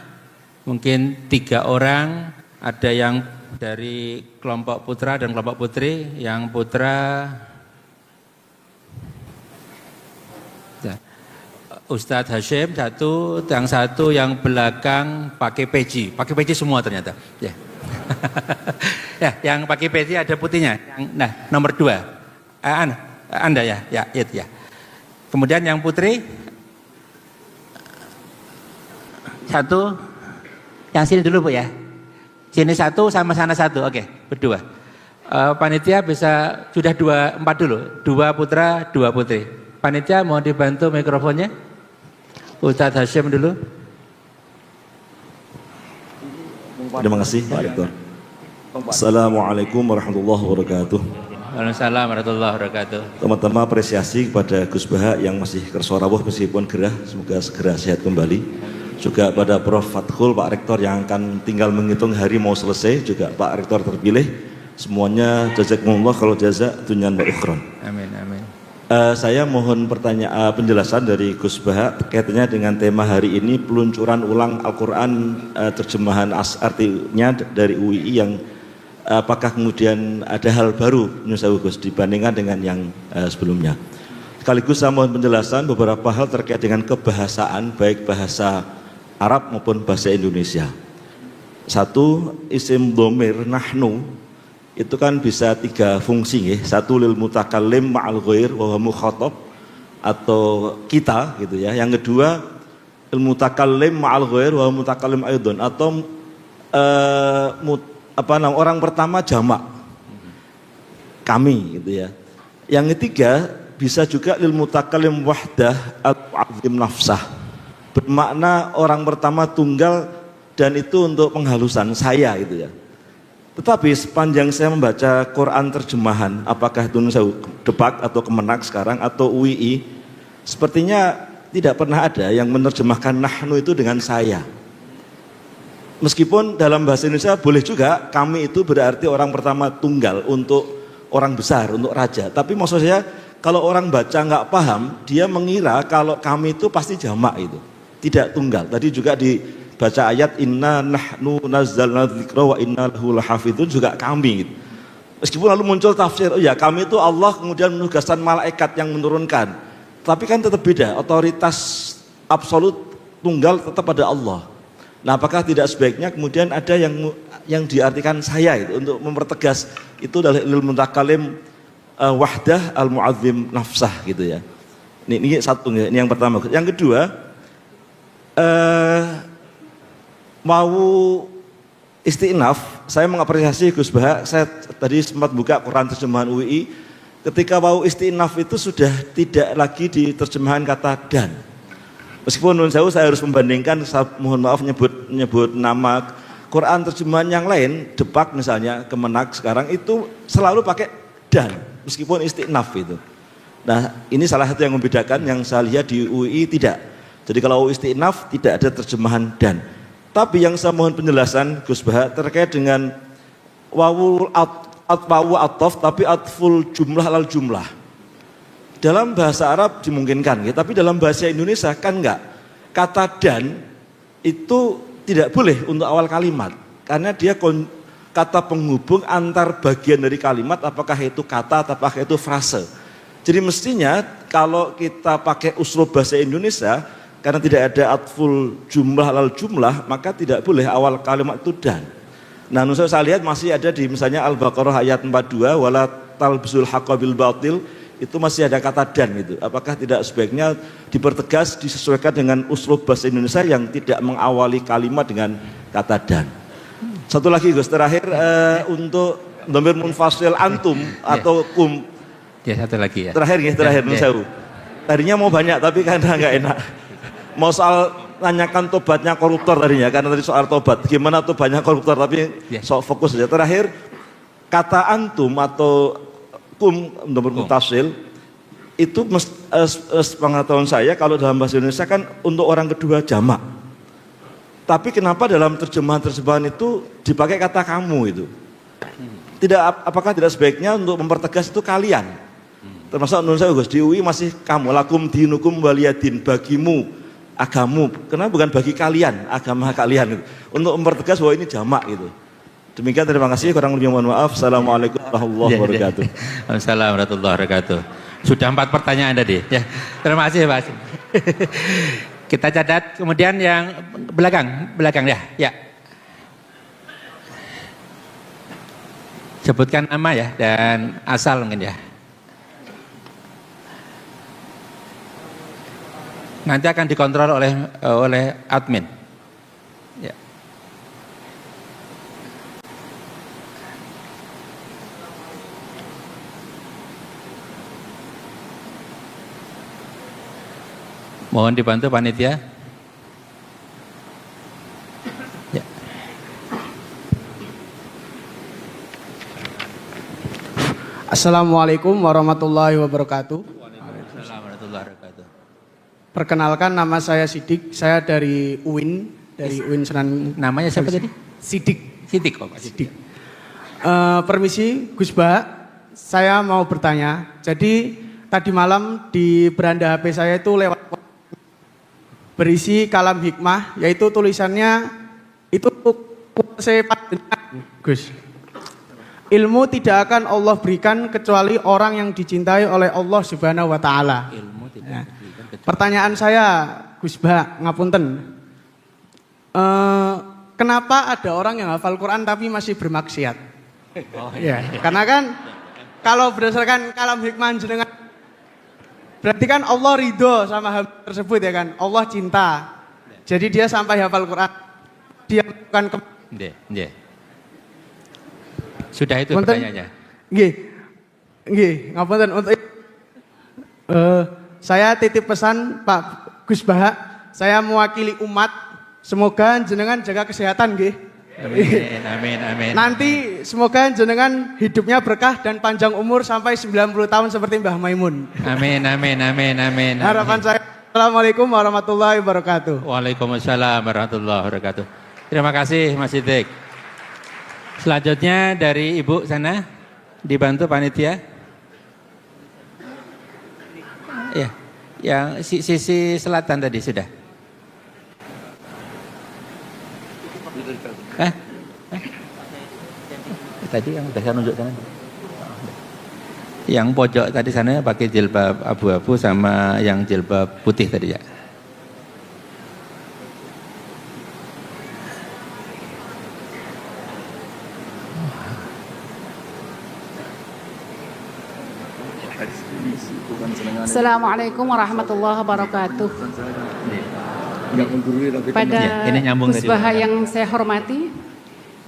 Mungkin 3 orang. Ada yang dari kelompok putra dan kelompok putri. Yang putra Ustadz Hashim satu, yang satu yang belakang pakai peci semua ternyata. Ya, ya yang pakai peci ada putihnya. Nah nomor 2, Anda ya, itu ya. Kemudian yang putri satu, yang sini dulu Bu ya. Sini satu sama sana satu, oke, berdua. Panitia bisa sudah 4 dulu, 2 putra, 2 putri. Panitia mau dibantu mikrofonnya. Ustadz Hashim dulu. Terima kasih Pak Rektor. Assalamualaikum warahmatullahi wabarakatuh. Waalaikumsalam warahmatullahi wabarakatuh. Teman-teman apresiasi kepada Gus Baha yang masih kersa rawuh meskipun gerah, semoga segera sehat kembali. Juga pada Prof Fathul, Pak Rektor yang akan tinggal menghitung hari mau selesai, juga Pak Rektor terpilih. Semuanya jazakumullah kalau jazak dunyan wa ukhron. Amin amin. Saya mohon penjelasan dari Gus Baha kaitannya dengan tema hari ini, peluncuran ulang Al-Quran, terjemahan artinya dari UII yang apakah kemudian ada hal baru Gus dibandingkan dengan yang sebelumnya. Sekaligus saya mohon penjelasan beberapa hal terkait dengan kebahasaan baik bahasa Arab maupun bahasa Indonesia. Satu, isim dhamir nahnu itu kan bisa 3 fungsi ya. Satu lil mutakallim ma'al ghair wa huwa mukhatab atau kita gitu ya. Yang kedua lil mutakallim ma'al ghair wa huwa mutakallim aidon atau orang pertama jamak, kami gitu ya. Yang ketiga bisa juga lil mutakallim wahdah al-mu'azzim nafsah, bermakna orang pertama tunggal dan itu untuk penghalusan saya gitu ya. Tetapi sepanjang saya membaca Quran terjemahan, apakah itu Nusa Depak atau Kemenak sekarang atau UII, sepertinya tidak pernah ada yang menerjemahkan nahnu itu dengan saya. Meskipun dalam bahasa Indonesia boleh juga kami itu berarti orang pertama tunggal untuk orang besar, untuk raja. Tapi maksud saya kalau orang baca nggak paham, dia mengira kalau kami itu pasti jamak itu, tidak tunggal. Tadi juga dibaca ayat inna nahnu nazzalna dzikra wa inna lahu lahafizun, juga kami gitu. Meskipun lalu muncul tafsir, oh ya kami itu Allah kemudian menugaskan malaikat yang menurunkan. Tapi kan tetap beda, otoritas absolut tunggal tetap pada Allah. Nah, apakah tidak sebaiknya kemudian ada yang diartikan saya itu untuk mempertegas itu dari ilmu mutakalim wahdah al-mu'azzim nafsah gitu ya. Ini satu, ini yang pertama. Yang kedua, mau istinaf, saya mengapresiasi Gus Baha, saya tadi sempat buka Quran terjemahan UI, ketika mau istinaf itu sudah tidak lagi di terjemahan kata dan. Meskipun menurut saya harus membandingkan, saya mohon maaf nyebut nama Quran terjemahan yang lain, Depak misalnya, Kemenak sekarang itu selalu pakai dan, meskipun istinaf itu. Nah, ini salah satu yang membedakan, yang saya lihat di UI tidak. Jadi kalau istinaf tidak ada terjemahan dan. Tapi yang saya mohon penjelasan Gus Baha terkait dengan wawul ataf tapi atful jumlah lal jumlah. Dalam bahasa Arab dimungkinkan, ya, tapi dalam bahasa Indonesia kan enggak. Kata dan itu tidak boleh untuk awal kalimat, karena dia kata penghubung antar bagian dari kalimat, apakah itu kata atau apakah itu frase. Jadi mestinya kalau kita pakai uslub bahasa Indonesia, karena tidak ada atful jumlah lal jumlah, maka tidak boleh awal kalimat itu dan. Nah, saya lihat masih ada di misalnya Al-Baqarah ayat 42, wala talbisul haqqa bil batil, itu masih ada kata dan itu. Apakah tidak sebaiknya dipertegas, disesuaikan dengan uslub bahasa Indonesia yang tidak mengawali kalimat dengan kata dan. Satu lagi Gus, terakhir untuk dhamir munfasil antum atau kum. Ya, satu lagi ya. Terakhir Nun Sewu. Tadinya mau banyak tapi karena nggak enak. Mau soal tanyakan tobatnya koruptor tadinya, karena tadi soal tobat. Gimana tobatnya koruptor, tapi soal fokus saja. Terakhir, kata antum atau kum nomor mutasil itu pengetahuan saya kalau dalam bahasa Indonesia kan untuk orang kedua jamak. Tapi kenapa dalam terjemahan itu dipakai kata kamu itu? Apakah tidak sebaiknya untuk mempertegas itu kalian? Termasuk menurut saya Gus, di UI masih kamu, lakum dinukum waliyadin, bagimu agamu. Kenapa bukan bagi kalian, agama kalian? Untuk mempertegas bahwa ini jamak gitu. Demikian, terima kasih, kurang lebih mohon maaf. Assalamualaikum warahmatullahi wabarakatuh. Assalamualaikum warahmatullahi wabarakatuh. Sudah 4 pertanyaan tadi. Ya, terima kasih Pak. Kita catat, kemudian yang belakang ya. Ya. Sebutkan nama ya dan asal mungkin ya. Nanti akan dikontrol oleh admin. Ya. Mohon dibantu panitia. Ya. Assalamualaikum warahmatullahi wabarakatuh. Waalaikumsalam warahmatullahi wabarakatuh. Perkenalkan, nama saya Sidik, saya dari UIN, dari UIN Senan. Namanya siapa tadi? Sidik. Sidik, Pak. Sidik. Permisi Gus Bah, saya mau bertanya. Jadi tadi malam di beranda HP saya itu lewat berisi kalam hikmah, yaitu tulisannya itu Gus. Ilmu tidak akan Allah berikan kecuali orang yang dicintai oleh Allah Subhanahu wa taala. Ilmu tidak Ya. diberikan kecuali. Pertanyaan saya, Gus Bah, ngapunten. Kenapa ada orang yang hafal Quran tapi masih bermaksiat? Oh, Ya, karena kan kalau berdasarkan kalam hikmah jenengan, berarti kan Allah ridho sama hamba tersebut ya kan, Allah cinta. Jadi dia sampai hafal Quran, dia melakukan Nggih. Sudah itu Wonten? pertanyaannya. Nggih, ngapunten untuk saya titip pesan Pak Gus Bahak, saya mewakili umat, semoga jenengan jaga kesehatan nggih. Amin. Nanti semoga jenengan hidupnya berkah dan panjang umur sampai 90 tahun seperti Mbah Maimun. Amin. Harapan saya. Assalamualaikum warahmatullahi wabarakatuh. Waalaikumsalam warahmatullahi wabarakatuh. Terima kasih Mas Siddiq. Selanjutnya dari Ibu sana, dibantu panitia. Ya, yang sisi selatan tadi sudah. Tadi yang udah saya nunjuk sana. Yang pojok tadi sana pakai jilbab abu-abu sama yang jilbab putih tadi ya. Assalamualaikum warahmatullahi wabarakatuh. Pada ini nyambung Gus Bahak yang saya hormati,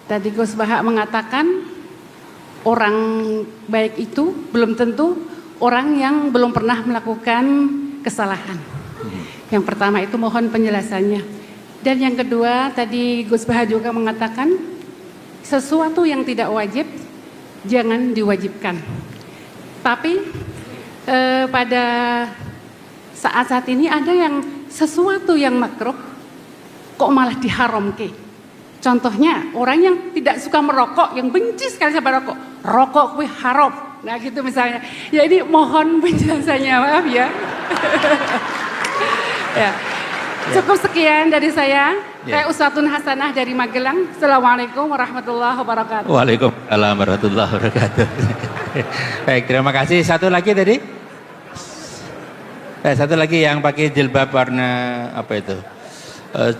tadi Gus Bahak mengatakan orang baik itu belum tentu orang yang belum pernah melakukan kesalahan. Yang pertama itu mohon penjelasannya. Dan yang kedua tadi Gus Bahak juga mengatakan sesuatu yang tidak wajib jangan diwajibkan. Tapi pada saat-saat ini ada yang sesuatu yang makruh kok malah diharamkan. Contohnya orang yang tidak suka merokok, yang benci sekali sama rokok, rokok kuwi haram. Nah gitu misalnya. Ya ini mohon penjelasannya, maaf ya. Ya. Cukup sekian dari saya. Saya Uswatun Hasanah dari Magelang. Assalamualaikum warahmatullahi wabarakatuh. Waalaikumsalam warahmatullahi wabarakatuh. Baik, terima kasih. Satu lagi tadi. Satu lagi yang pakai jilbab warna apa itu?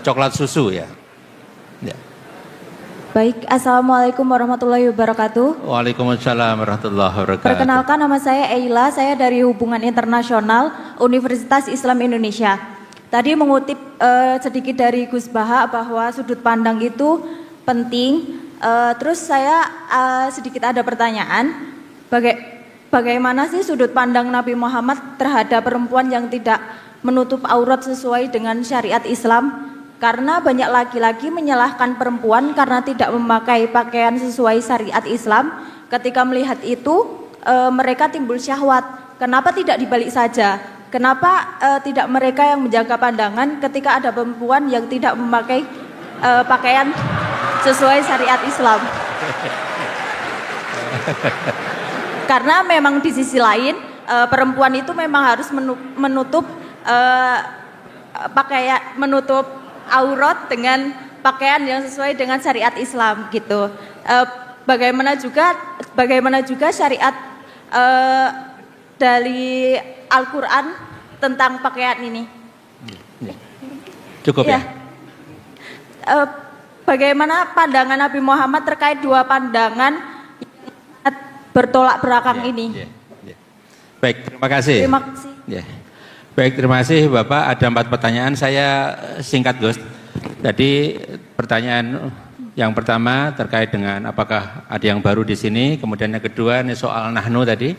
Coklat susu ya. Baik, Assalamualaikum warahmatullahi wabarakatuh. Waalaikumsalam warahmatullahi wabarakatuh. Perkenalkan, nama saya Eila, saya dari Hubungan Internasional Universitas Islam Indonesia. Tadi mengutip sedikit dari Gus Bahak bahwa sudut pandang itu penting. Terus saya sedikit ada pertanyaan, bagaimana sih sudut pandang Nabi Muhammad terhadap perempuan yang tidak menutup aurat sesuai dengan syariat Islam? Karena banyak laki-laki menyalahkan perempuan karena tidak memakai pakaian sesuai syariat Islam. Ketika melihat itu mereka timbul syahwat. Kenapa tidak dibalik saja? Kenapa tidak mereka yang menjaga pandangan ketika ada perempuan yang tidak memakai pakaian sesuai syariat Islam? Karena memang di sisi lain perempuan itu memang harus menutup pakaian, menutup aurat dengan pakaian yang sesuai dengan syariat Islam gitu. Bagaimana juga syariat dari Al-Quran tentang pakaian ini. Cukup ya. Bagaimana pandangan Nabi Muhammad terkait dua pandangan yang bertolak belakang ini? Baik, terima kasih. Terima kasih. Baik, terima kasih Bapak. Ada 4 pertanyaan, saya singkat Gus. Jadi pertanyaan yang pertama terkait dengan apakah ada yang baru di sini. Kemudian yang kedua ini soal nahnu tadi.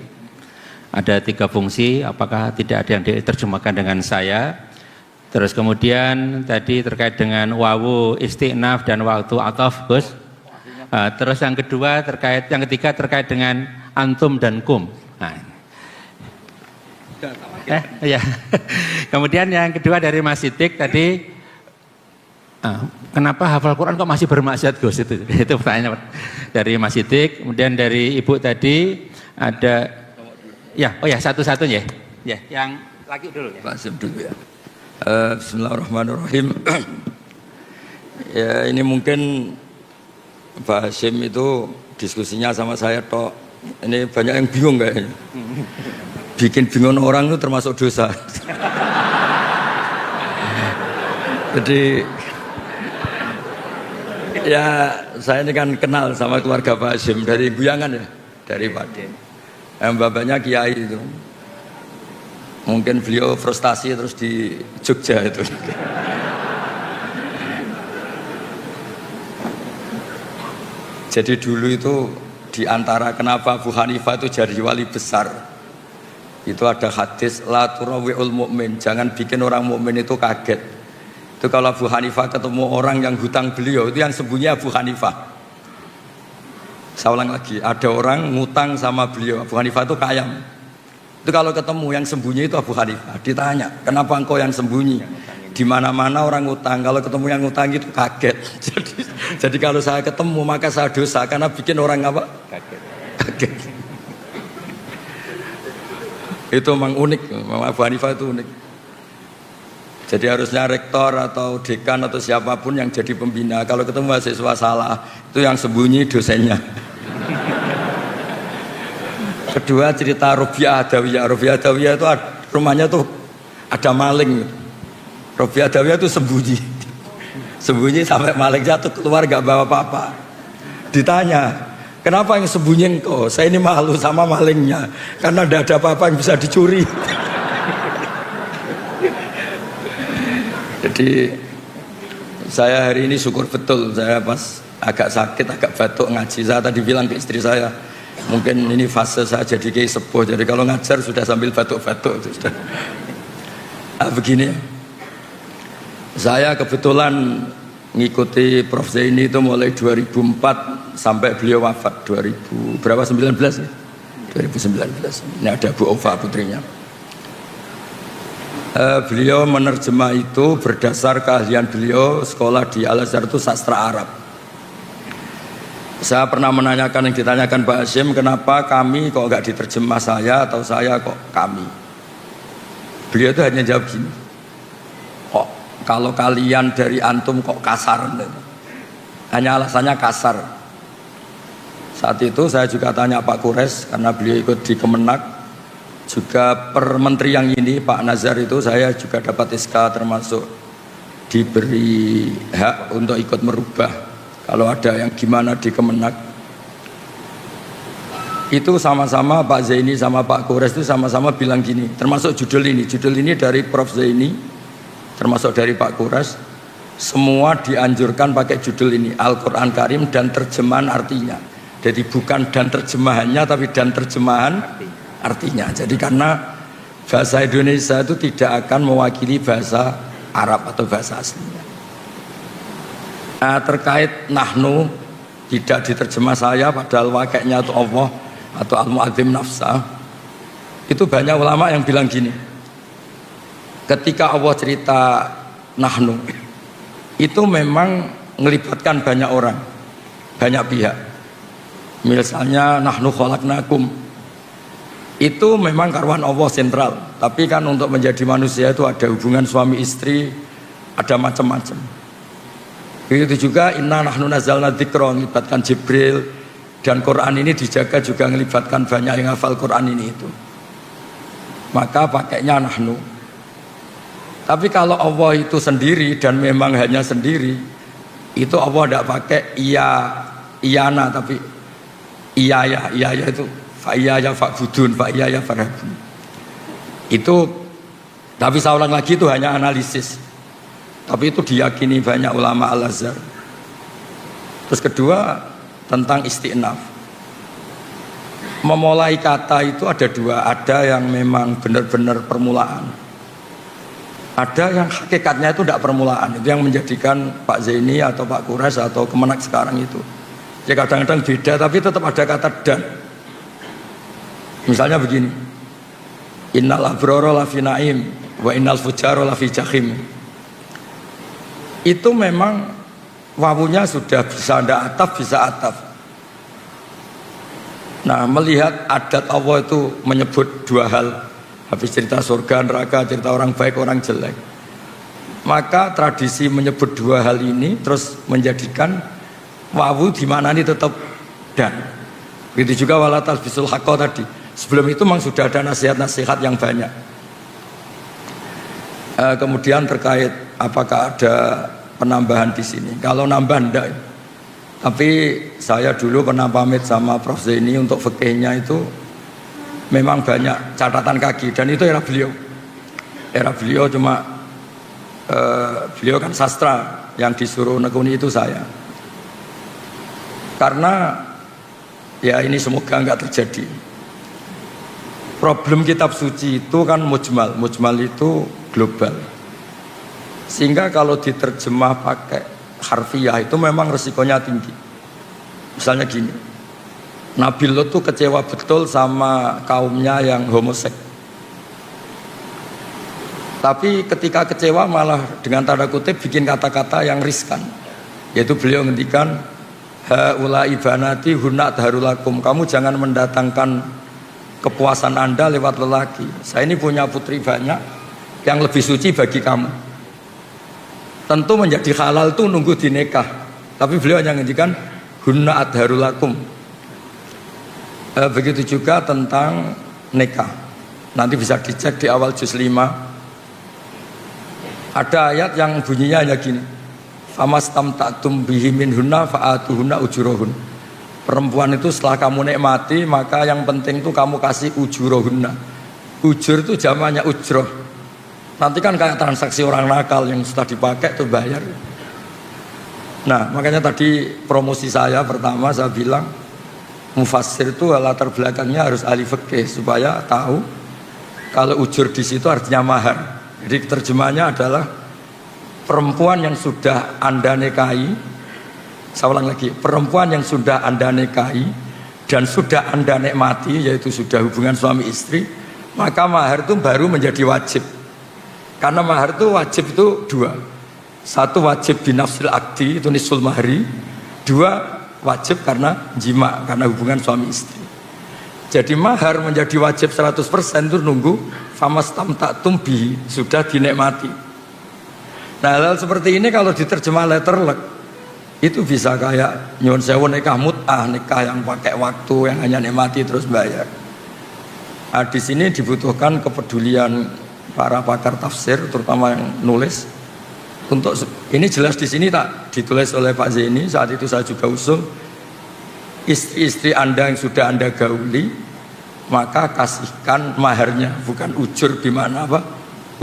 Ada 3 fungsi, apakah tidak ada yang diterjemahkan dengan saya. Terus kemudian tadi terkait dengan wawu istiqnaf dan waktu ataf Gus. Terus yang kedua yang ketiga terkait dengan antum dan kum. Nah, ya. Kemudian yang kedua dari Mas Siddiq tadi, kenapa hafal Quran kok masih bermaksiat Gus? Itu pertanyaan dari Mas Siddiq. Kemudian dari Ibu tadi ada, satu-satunya ya, yang laki dulu ya. Pak Sim dulu ya. Bismillahirrahmanirrahim. Ya ini mungkin Pak Hasyim itu diskusinya sama saya tok. Ini banyak yang bingung kayaknya. Bikin bingung orang itu termasuk dosa. Jadi ya saya ini kan kenal sama keluarga Pak Hasyim dari Guyangan ya, dari Padi. Yang bapaknya kiai itu. Mungkin beliau frustasi terus di Jogja itu. Jadi dulu itu di antara kenapa Abu Hanifah itu jadi wali besar, itu ada hadis la turawi'ul mu'min, jangan bikin orang mukmin itu kaget. Itu kalau Abu Hanifah ketemu orang yang hutang beliau, itu yang sembunyi Abu Hanifah. Saya ulang lagi, ada orang ngutang sama beliau, Abu Hanifah itu kaya. Itu kalau ketemu yang sembunyi itu Abu Hanifah, ditanya, kenapa engkau yang sembunyi? Di mana-mana orang ngutang, kalau ketemu yang ngutang itu kaget. Jadi kalau saya ketemu maka saya dosa karena bikin orang apa? Kaget. Itu memang unik, memang Abu Hanifah itu unik. Jadi harusnya rektor atau dekan atau siapapun yang jadi pembina, kalau ketemu mahasiswa salah, itu yang sembunyi dosennya. Kedua cerita Robiah Adawiyah. Robiah Adawiyah itu rumahnya tuh ada maling. Robiah Adawiyah itu sembunyi. Sembunyi sampai maling jatuh keluar gak bawa apa-apa. Ditanya, kenapa yang sembunyi engkau? Saya ini malu sama malingnya karena tidak ada apa-apa yang bisa dicuri. Jadi saya hari ini syukur betul, saya pas agak sakit, agak batuk ngaji. Saya tadi bilang ke istri saya, mungkin ini fase saya jadi kiai sepuh. Jadi kalau ngajar sudah sambil batuk-batuk. Sudah. Begini, saya kebetulan ngikuti Prof Zaini itu mulai 2004 sampai beliau wafat 2019 ya? 2019. Ini ada Bu Ova putrinya. Beliau menerjemah itu berdasar keahlian beliau sekolah di Al-Azhar itu sastra Arab. Saya pernah menanyakan yang ditanyakan Pak Hashim, kenapa kami kok nggak diterjemah saya atau saya kok kami? Beliau itu hanya jawab gini, kok kalau kalian dari antum kok kasar? Hanya alasannya kasar. Saat itu saya juga tanya Pak Kures karena beliau ikut di Kemenak. Juga per menteri yang ini Pak Nazar itu saya juga dapat SK termasuk diberi hak untuk ikut merubah kalau ada yang gimana di Kemenak. Itu sama-sama Pak Zaini sama Pak Kures itu sama-sama bilang gini, termasuk judul ini dari Prof Zaini termasuk dari Pak Kures, semua dianjurkan pakai judul ini Al-Quran Karim dan terjemahan artinya. Jadi bukan dan terjemahannya tapi dan terjemahan artinya. Jadi karena bahasa Indonesia itu tidak akan mewakili bahasa Arab atau bahasa aslinya. Nah, terkait nahnu tidak diterjemah saya padahal wakilnya itu Allah atau al-mu'adzim nafsa, itu banyak ulama yang bilang gini, ketika Allah cerita nahnu itu memang melibatkan banyak orang, banyak pihak. Misalnya nahnu khalaqnakum, itu memang karuan Allah sentral, tapi kan untuk menjadi manusia itu ada hubungan suami istri, ada macam-macam. Begitu juga inna nahnu nazzalna dzikra, melibatkan Jibril, dan Quran ini dijaga juga melibatkan banyak yang hafal Quran ini itu. Maka pakainya nahnu. Tapi kalau Allah itu sendiri dan memang hanya sendiri, itu Allah tidak pakai iyana tapi iya itu fa'iyaya fa'budun, fa'iyaya farhabun. Itu, tapi saya ulang lagi itu hanya analisis. Tapi itu diyakini banyak ulama Al-Azhar. Terus kedua, tentang isti'naf. Memulai kata itu ada dua, ada yang memang benar-benar permulaan. Ada yang hakikatnya itu tidak permulaan. Itu yang menjadikan Pak Zaini atau Pak Kures atau Kemenak sekarang itu. Ya kadang-kadang beda, tapi tetap ada kata dan. Misalnya begini, innal abrara lafi naim wa innal fujara lafi jahim. Itu memang wawunya sudah bisa ada ataf, bisa ataf. Nah, melihat adat Allah itu menyebut dua hal, habis cerita surga, neraka, cerita orang baik, orang jelek, maka tradisi menyebut dua hal ini terus menjadikan wawu di mana ini tetap dan. Begitu juga wala talbisul haqqa tadi. Sebelum itu memang sudah ada nasihat-nasihat yang banyak. Kemudian terkait apakah ada penambahan di sini? Kalau nambah enggak. Tapi saya dulu pernah pamit sama Prof Zaini untuk fikihnya itu memang banyak catatan kaki dan itu era beliau. Era beliau cuma beliau kan sastra, yang disuruh nekuni itu saya. Karena ya ini semoga nggak terjadi. Problem kitab suci itu kan mujmal. Mujmal itu global. Sehingga kalau diterjemah pakai harfiah itu memang resikonya tinggi. Misalnya gini, Nabi Lot tuh kecewa betul sama kaumnya yang homoseks. Tapi ketika kecewa malah dengan tanda kutip bikin kata-kata yang riskan. Yaitu beliau ngendikan, haula ibanati hunna darulakum, kamu jangan mendatangkan kepuasan Anda lewat lelaki. Saya ini punya putri banyak yang lebih suci bagi kamu. Tentu menjadi halal tuh nunggu dinikah. Tapi beliau hanya ngendikan hunna adharulakum. Begitu juga tentang nikah. Nanti bisa dicek di awal juz 5. Ada ayat yang bunyinya hanya gini. Famastamta'tum bihi minhunna fa'atuhunna ujurahun. Perempuan itu setelah kamu nikmati, maka yang penting itu kamu kasih ujurohunna. Ujur itu jamannya ujroh. Nanti kan kayak transaksi orang nakal yang setelah dipakai itu bayar. Nah makanya tadi promosi saya pertama saya bilang mufassir itu latar belakangnya harus ahli fikih supaya tahu kalau ujur di situ artinya mahar. Jadi terjemahnya adalah perempuan yang sudah Anda nikahi. Saya ulang lagi, perempuan yang sudah Anda nikahi dan sudah Anda nikmati, yaitu sudah hubungan suami istri, maka mahar itu baru menjadi wajib. Karena mahar itu wajib itu dua. Satu wajib binafsil akdi, itu nisul mahri. Dua wajib karena jima, karena hubungan suami istri. Jadi mahar menjadi wajib 100% itu nunggu famastamta'tum bihi, sudah dinikmati. Nah hal seperti ini kalau diterjemah letterlek itu bisa kayak nyuwun sewu nikah mut'ah, nikah yang pakai waktu, yang hanya nikmati terus bayar. Nah, di sini dibutuhkan kepedulian para pakar tafsir, terutama yang nulis. Untuk ini jelas di sini tak ditulis oleh Pak Zaini, saat itu saya juga usul istri-istri Anda yang sudah Anda gauli, maka kasihkan maharnya, bukan ujur gimana apa?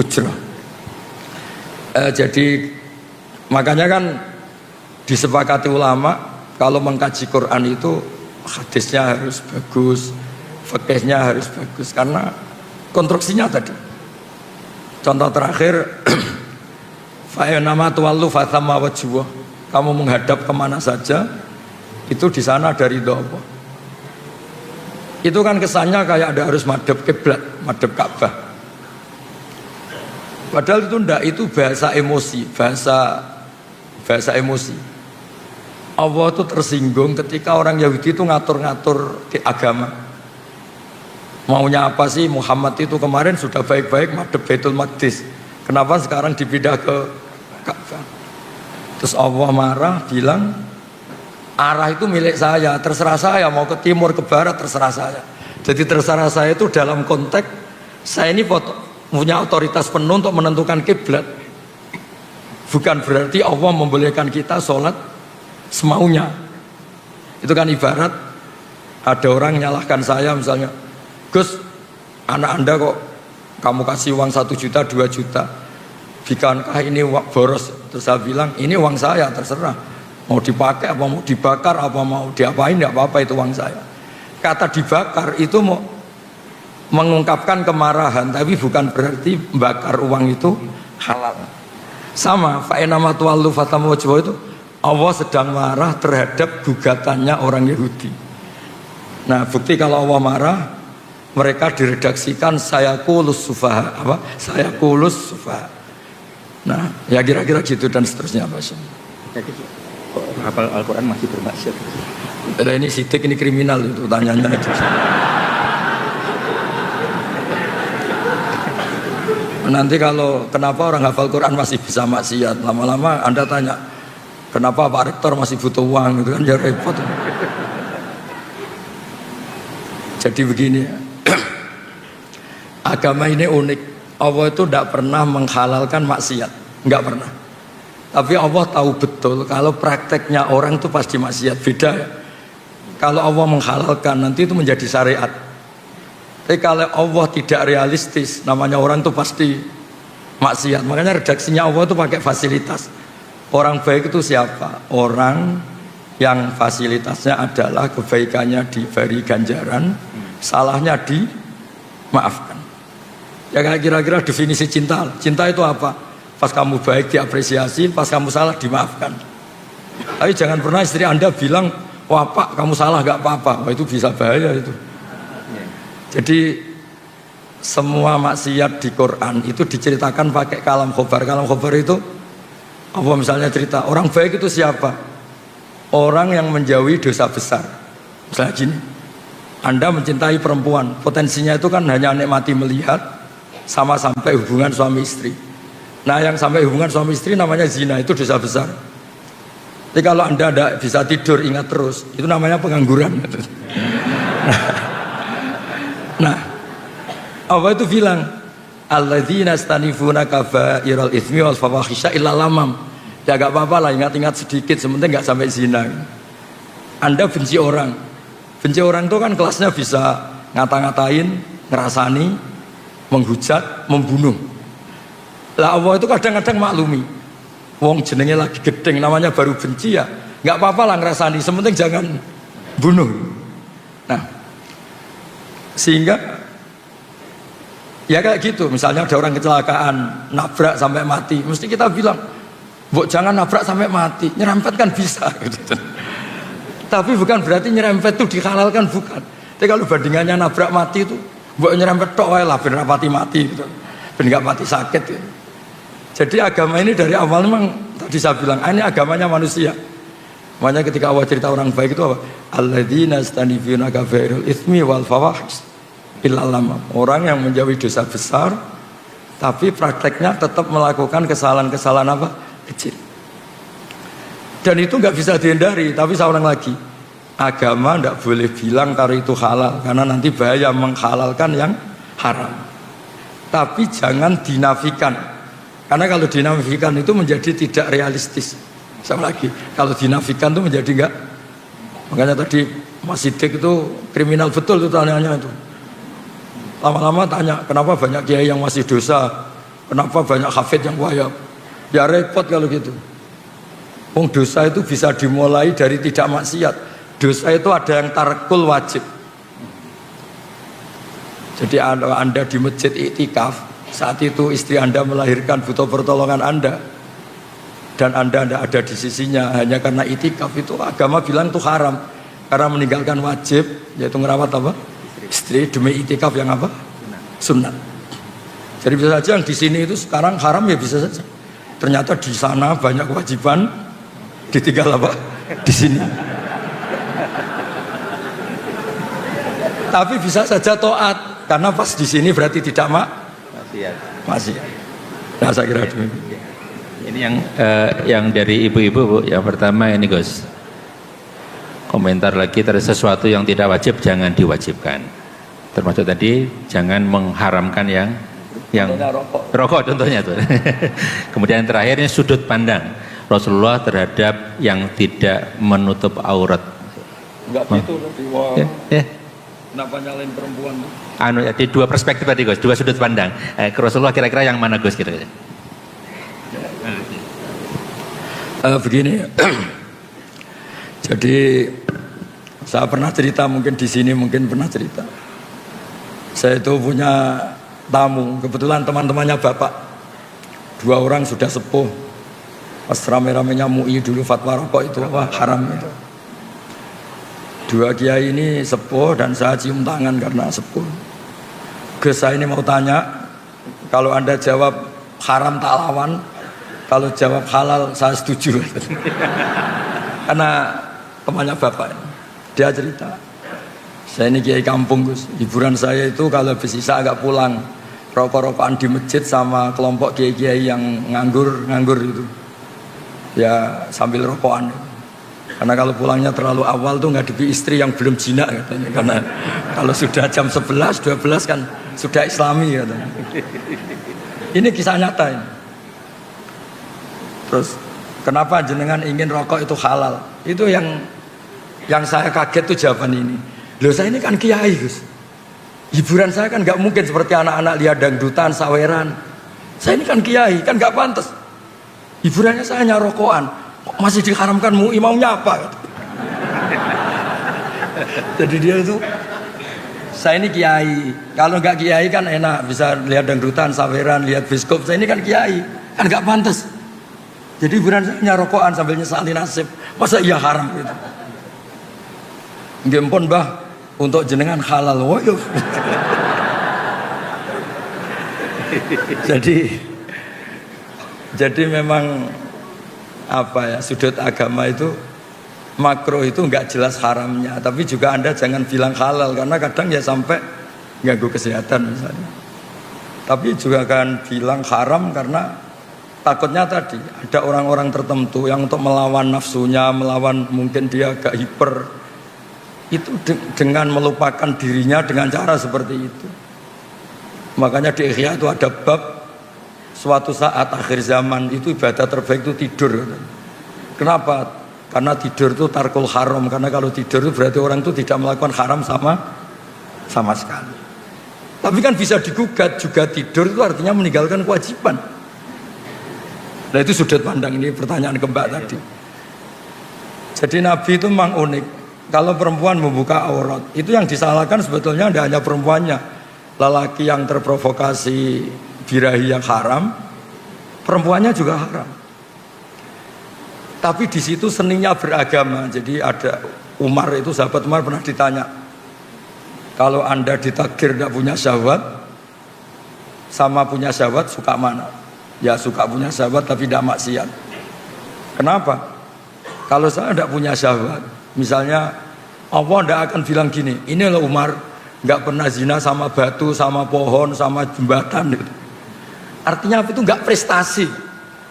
Ujrah. Jadi makanya kan disepakati ulama kalau mengkaji Quran itu hadisnya harus bagus, fikihnya harus bagus karena konstruksinya tadi. Contoh terakhir, fa'inama tuwallu fathamma wajhuh. Kamu menghadap kemana saja, itu di sana ada ridho Allah. Itu kan kesannya kayak ada harus madhab kiblat, madhab Ka'bah. Padahal itu enggak, itu bahasa emosi, bahasa emosi. Allah itu tersinggung ketika orang Yahudi itu ngatur-ngatur ke agama. Maunya apa sih Muhammad itu kemarin sudah baik-baik madhab Baitul Maqdis. Kenapa sekarang dipindah ke Ka'bah? Terus Allah marah bilang arah itu milik saya, terserah saya mau ke timur ke barat terserah saya. Jadi terserah saya itu dalam konteks saya ini punya otoritas penuh untuk menentukan kiblat. Bukan berarti Allah membolehkan kita sholat semaunya. Itu kan ibarat ada orang nyalahkan saya misalnya, Gus, anak Anda kok kamu kasih uang 1 juta 2 juta, bukankah ini boros? Terus saya bilang ini uang saya, terserah mau dipakai apa mau dibakar apa mau diapain, tidak apa-apa, itu uang saya. Kata dibakar itu mau mengungkapkan kemarahan, tapi bukan berarti bakar uang itu halal. Sama fa'inama tuwallu fathamma wajhuh itu Allah sedang marah terhadap gugatannya orang Yahudi. Nah bukti kalau Allah marah, mereka diredaksikan saya kulus sufaha, apa? Saya kulus sufaha. Nah ya kira-kira gitu dan seterusnya Pak Syekh. Jadi hafal Al-Quran masih bermaksud. Ini sidik, ini kriminal itu tanyanya. Nanti kalau kenapa orang hafal Quran masih bisa maksiat, lama-lama Anda tanya kenapa Pak Rektor masih butuh uang, itu kan ya repot. Jadi begini, agama ini unik. Allah itu tidak pernah menghalalkan maksiat, nggak pernah. Tapi Allah tahu betul kalau prakteknya orang itu pasti maksiat, beda ya. Kalau Allah menghalalkan nanti itu menjadi syariat. Tapi kalau Allah tidak realistis, namanya orang itu pasti maksiat. Makanya redaksinya Allah itu pakai fasilitas. Orang baik itu siapa? Orang yang fasilitasnya adalah kebaikannya diberi ganjaran, salahnya dimaafkan. Ya kayak kira-kira definisi cinta. Cinta itu apa? Pas kamu baik diapresiasi, pas kamu salah dimaafkan. Tapi jangan pernah istri Anda bilang, wah Pak kamu salah gak apa-apa. Wah itu bisa bahaya itu. Jadi semua maksiat di Quran itu diceritakan pakai kalam khobar. Kalam khobar itu apa, misalnya cerita orang baik itu siapa? Orang yang menjauhi dosa besar. Misalnya gini, Anda mencintai perempuan, potensinya itu kan hanya nikmati melihat sama sampai hubungan suami istri. Nah yang sampai hubungan suami istri namanya zina, itu dosa besar. Jadi kalau Anda tidak bisa tidur ingat terus, itu namanya pengangguran. Nah Allah itu bilang, alladzina yastanifuna kabairal itsmi wal fawahisha illa lamam. Ya gak apa-apa lah, ingat-ingat sedikit, sementing gak sampai zina. Anda benci orang itu kan kelasnya bisa ngata-ngatain, ngerasani, menghujat, membunuh. Lah Allah itu kadang-kadang maklumi, wong jenenge lagi gedeng, namanya baru benci ya, gak apa-apa lah ngerasani, sementing jangan bunuh. Nah sehingga ya kayak gitu, misalnya ada orang kecelakaan, nabrak sampai mati, mesti kita bilang, "Mbok jangan nabrak sampai mati, nyerempet kan bisa." Gitu. Tapi bukan berarti nyerempet itu dihalalkan, bukan. Tapi kalau bandingannya nabrak mati itu, mbok nyerempet tok wae lah ben rapati mati gitu. Ben enggak mati sakit gitu. Jadi agama ini dari awal memang tadi saya bilang, ini agamanya manusia. Makanya ketika Allah cerita orang baik itu apa? Alladzina yastanifuna kabairal itsmi wal fawahish illa lamam. Orang yang menjauhi dosa besar tapi prakteknya tetap melakukan kesalahan-kesalahan apa? Kecil. Dan itu nggak bisa dihindari. Tapi seorang lagi, agama nggak boleh bilang kalau itu halal, karena nanti bahaya menghalalkan yang haram. Tapi jangan dinafikan, karena kalau dinafikan itu menjadi tidak realistis. Sama lagi, kalau dinafikan itu menjadi enggak. Makanya tadi Mas Sidik itu kriminal betul tuh tanyanya itu. Lama-lama tanya, kenapa banyak kiai yang masih dosa, kenapa banyak hafid yang wayang. Ya repot kalau gitu. Wong dosa itu bisa dimulai dari tidak maksiat. Dosa itu ada yang tarkul wajib. Jadi Anda di masjid iktikaf, saat itu istri Anda melahirkan, butuh pertolongan Anda, dan Anda tidak ada di sisinya hanya karena itikaf, itu agama bilang itu haram, karena meninggalkan wajib, yaitu ngerawat apa? Istri demi itikaf yang apa? Sunnah. Jadi bisa saja yang di sini itu sekarang haram, ya bisa saja. Ternyata di sana banyak kewajiban, ditinggal apa? Di sini. Tapi bisa saja taat, karena pas di sini berarti tidak maksiat. Nah saya kira demikian. Ini yang dari ibu-ibu, Bu. Yang pertama ini Gus, komentar lagi, terhadap sesuatu yang tidak wajib jangan diwajibkan. Termasuk tadi jangan mengharamkan yang rokok contohnya tuh. Kemudian terakhir ini sudut pandang Rasulullah terhadap yang tidak menutup aurat. Enggak gitu loh. Kenapa nyalain perempuan tuh? Di dua perspektif tadi Gus, dua sudut pandang. Rasulullah kira-kira yang mana Gus kira-kira? Begini, jadi saya pernah cerita, mungkin di sini mungkin pernah cerita. Saya itu punya tamu, kebetulan teman-temannya bapak, 2 orang sudah sepuh. Pas rame-ramenya MUI dulu fatwa rokok itu wah haram itu. 2 kiai ini sepuh dan saya cium tangan karena sepuh. Gus, saya ini mau tanya, kalau Anda jawab haram tak lawan, kalau jawab halal saya setuju. Karena temannya bapak, dia cerita, saya ini kiai kampung Gus, hiburan saya itu kalau habis isya agak pulang, rokok-rokokan di masjid sama kelompok kiai-kiai yang nganggur itu, ya sambil rokokan. Karena kalau pulangnya terlalu awal tuh ngadepi istri yang belum jinak katanya, karena kalau sudah jam 11, 12 kan sudah islami katanya. Ini kisah nyata ini. Terus kenapa jenengan ingin rokok itu halal? Itu yang saya kaget tuh jawaban ini. Loh saya ini kan kiai Gus, hiburan saya kan gak mungkin seperti anak-anak lihat dangdutan, saweran. Saya ini kan kiai, kan gak pantas. Hiburannya saya hanya rokokan, kok masih diharamkan MUI, maunya apa? Jadi dia itu, saya ini kiai. Kalau nggak kiai kan enak, bisa lihat dangdutan, saweran, lihat biskop. Saya ini kan kiai, kan nggak pantas. Jadi burannya rokokan sambil nyesali nasib. Masa iya haram gitu? Gempon bah, untuk jenengan halal. Woyo. Jadi memang apa ya, sudut agama itu makro itu nggak jelas haramnya, tapi juga Anda jangan bilang halal karena kadang ya sampai ganggu kesehatan misalnya. Tapi juga kan bilang haram karena takutnya tadi ada orang-orang tertentu yang untuk melawan nafsunya, melawan mungkin dia agak hiper, itu dengan melupakan dirinya dengan cara seperti itu. Makanya di Ihya itu ada bab suatu saat akhir zaman itu ibadah terbaik itu tidur. Kenapa? Karena tidur itu tarkul haram. Karena kalau tidur itu berarti orang itu tidak melakukan haram sama sekali. Tapi kan bisa digugat juga, tidur itu artinya meninggalkan kewajiban. Nah itu sudut pandang, ini pertanyaan ke Mbak tadi. Jadi Nabi itu memang unik. Kalau perempuan membuka aurat, itu yang disalahkan sebetulnya tidak hanya perempuannya. Lelaki yang terprovokasi birahi yang haram, perempuannya juga haram. Tapi di situ seninya beragama. Jadi ada Umar itu, sahabat Umar pernah ditanya, kalau Anda ditakdir tidak punya syahwat sama punya syahwat suka mana? Ya suka punya syahwat tapi tidak maksiat. Kenapa? Kalau saya tidak punya syahwat, misalnya Allah tidak akan bilang gini, ini loh Umar nggak pernah zina sama batu, sama pohon, sama jembatan gitu. Artinya apa itu? Nggak prestasi.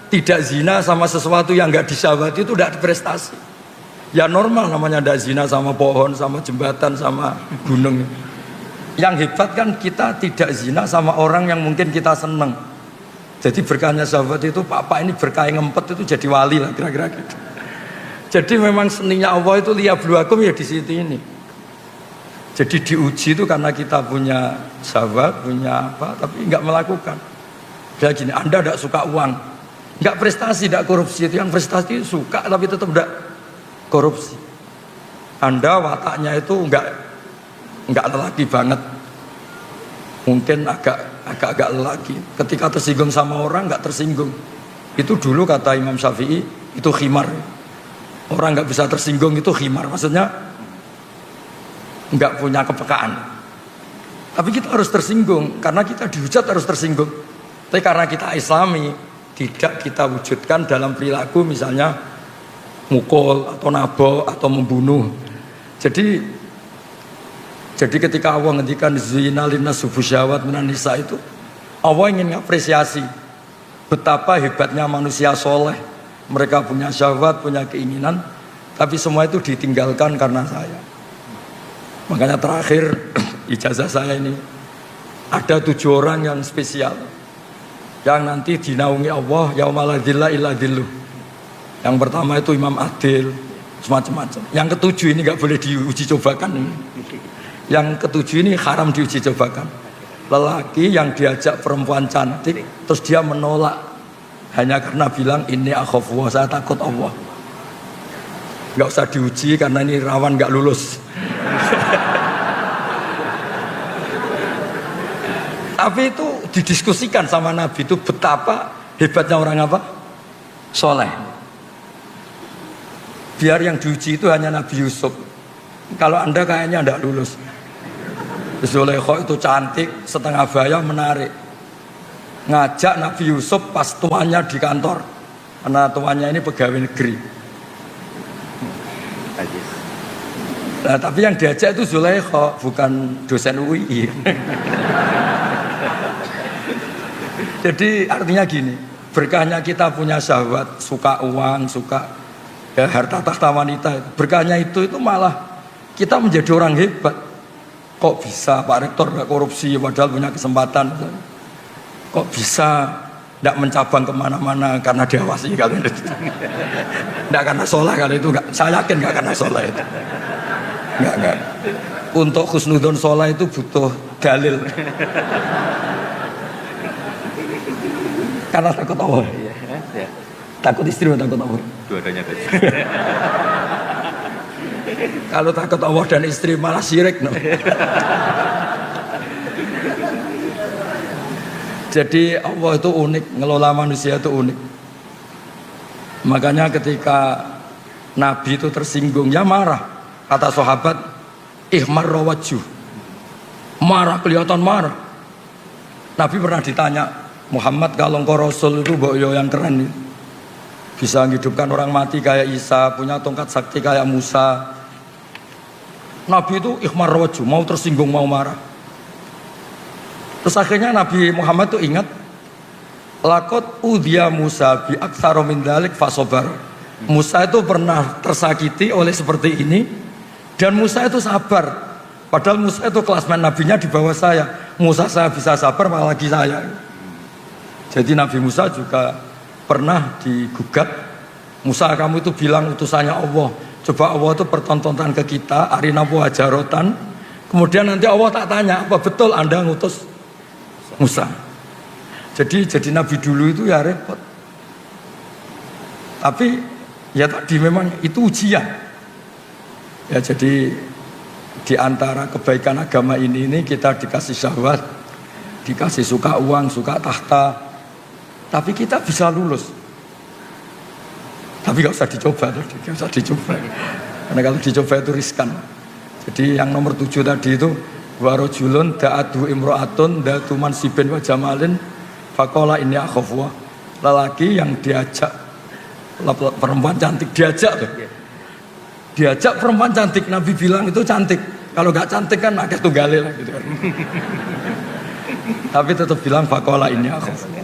Tidak zina sama sesuatu yang nggak disyahwati itu tidak prestasi. Ya normal namanya tidak zina sama pohon, sama jembatan, sama gunung. Yang hebat kan kita tidak zina sama orang yang mungkin kita seneng. Jadi berkahnya syahwat itu, Pak ini berkah ngempet itu jadi wali lah kira-kira gitu. Jadi memang seninya Allah itu liyabluwakum ya di situ ini. Jadi diuji itu karena kita punya syahwat, punya apa, tapi nggak melakukan. Kayak gini, Anda tidak suka uang, nggak prestasi, tidak korupsi. Itu yang prestasi suka tapi tetap tidak korupsi. Anda wataknya itu nggak lelaki banget, mungkin agak lelaki. Ketika tersinggung sama orang nggak tersinggung. Itu dulu kata Imam Syafi'i itu khimar. Orang nggak bisa tersinggung itu khimar, maksudnya nggak punya kepekaan. Tapi kita harus tersinggung karena kita dihujat harus tersinggung. Tapi karena kita Islami tidak kita wujudkan dalam perilaku, misalnya mukul atau nabok atau membunuh. Jadi ketika Allah ngendikan zina linnas syahwat minan nisa, itu Allah ingin mengapresiasi betapa hebatnya manusia soleh. Mereka punya syahwat, punya keinginan, tapi semua itu ditinggalkan karena saya. Makanya terakhir ijazah saya ini ada 7 orang yang spesial yang nanti dinaungi Allah yaumala dzilla illa dzilluh. Yang pertama itu Imam Adil, semacam-macam. Yang ketujuh ini nggak boleh diuji cobakan ini. Yang ketujuh ini haram diuji cobakan. Lelaki yang diajak perempuan cantik terus dia menolak hanya karena bilang ini akhafullah, saya takut Allah. Nggak usah diuji karena ini rawan nggak lulus. Tapi itu didiskusikan sama Nabi itu betapa hebatnya orang apa? Soleh. Biar yang diuji itu hanya Nabi Yusuf. Kalau Anda kayaknya tidak lulus. Zulaikha itu cantik, setengah baya, menarik. Ngajak Nabi Yusuf pas tuannya di kantor. Karena tuannya ini pegawai negeri. Nah, tapi yang diajak itu Zulaikha, bukan dosen UI. Jadi artinya gini, berkahnya kita punya syahwat, suka uang, suka ya, harta tahta wanita. Berkahnya itu malah kita menjadi orang hebat. Kok bisa Pak Rektor gak korupsi padahal punya kesempatan? Kok bisa tidak mencabang kemana-mana karena diawasi kali itu? Tidak karena sholat kali itu, enggak. Saya yakin gak karena sholat itu. Enggak. Untuk husnudon sholat itu butuh dalil. Karena takut Allah. Takut istri atau takut Allah? Dua-duanya tadi. Kalau takut Allah dan istri malah syirik no. Jadi Allah itu unik, ngelola manusia itu unik. Makanya ketika Nabi itu tersinggung, ya marah. Kata sahabat, ihmar wajhu. Marah, kelihatan marah. Nabi pernah ditanya, Muhammad kalau engkau Rasul itu boyo yang keren nih. Bisa menghidupkan orang mati kayak Isa, punya tongkat sakti kayak Musa. Nabi itu ihmar wajhu, mau tersinggung, mau marah. Terus akhirnya Nabi Muhammad itu ingat, lakot udhiya Musa bi aktsara min dzalik fasobar. Musa itu pernah tersakiti oleh seperti ini dan Musa itu sabar. Padahal Musa itu kelasmen nabinya di bawah saya. Musa saya bisa sabar apalagi saya. Jadi Nabi Musa juga pernah digugat. Musa, kamu itu bilang utusannya Allah. Coba Allah itu pertontonan ke kita, arina wajarotan. Kemudian nanti Allah tak tanya, apa betul Anda ngutus Musa? Jadi Nabi dulu itu ya repot. Tapi ya tadi memang itu ujian. Ya jadi di antara kebaikan agama ini kita dikasih syahwat, dikasih suka uang, suka tahta. Tapi kita bisa lulus. Tapi gak usah dicoba, gak usah dicoba. Karena kalau dicoba itu riskan. Jadi yang nomor 7 tadi itu warojulun da'adu imro'atun da'atu mansibin wa jamalin fakola ini akhafwa. Lelaki yang diajak perempuan cantik, diajak perempuan cantik, Nabi bilang itu cantik. Kalau gak cantik kan akeh tunggale lah gitu kan. Tapi tetap bilang fakola ini akhafwa.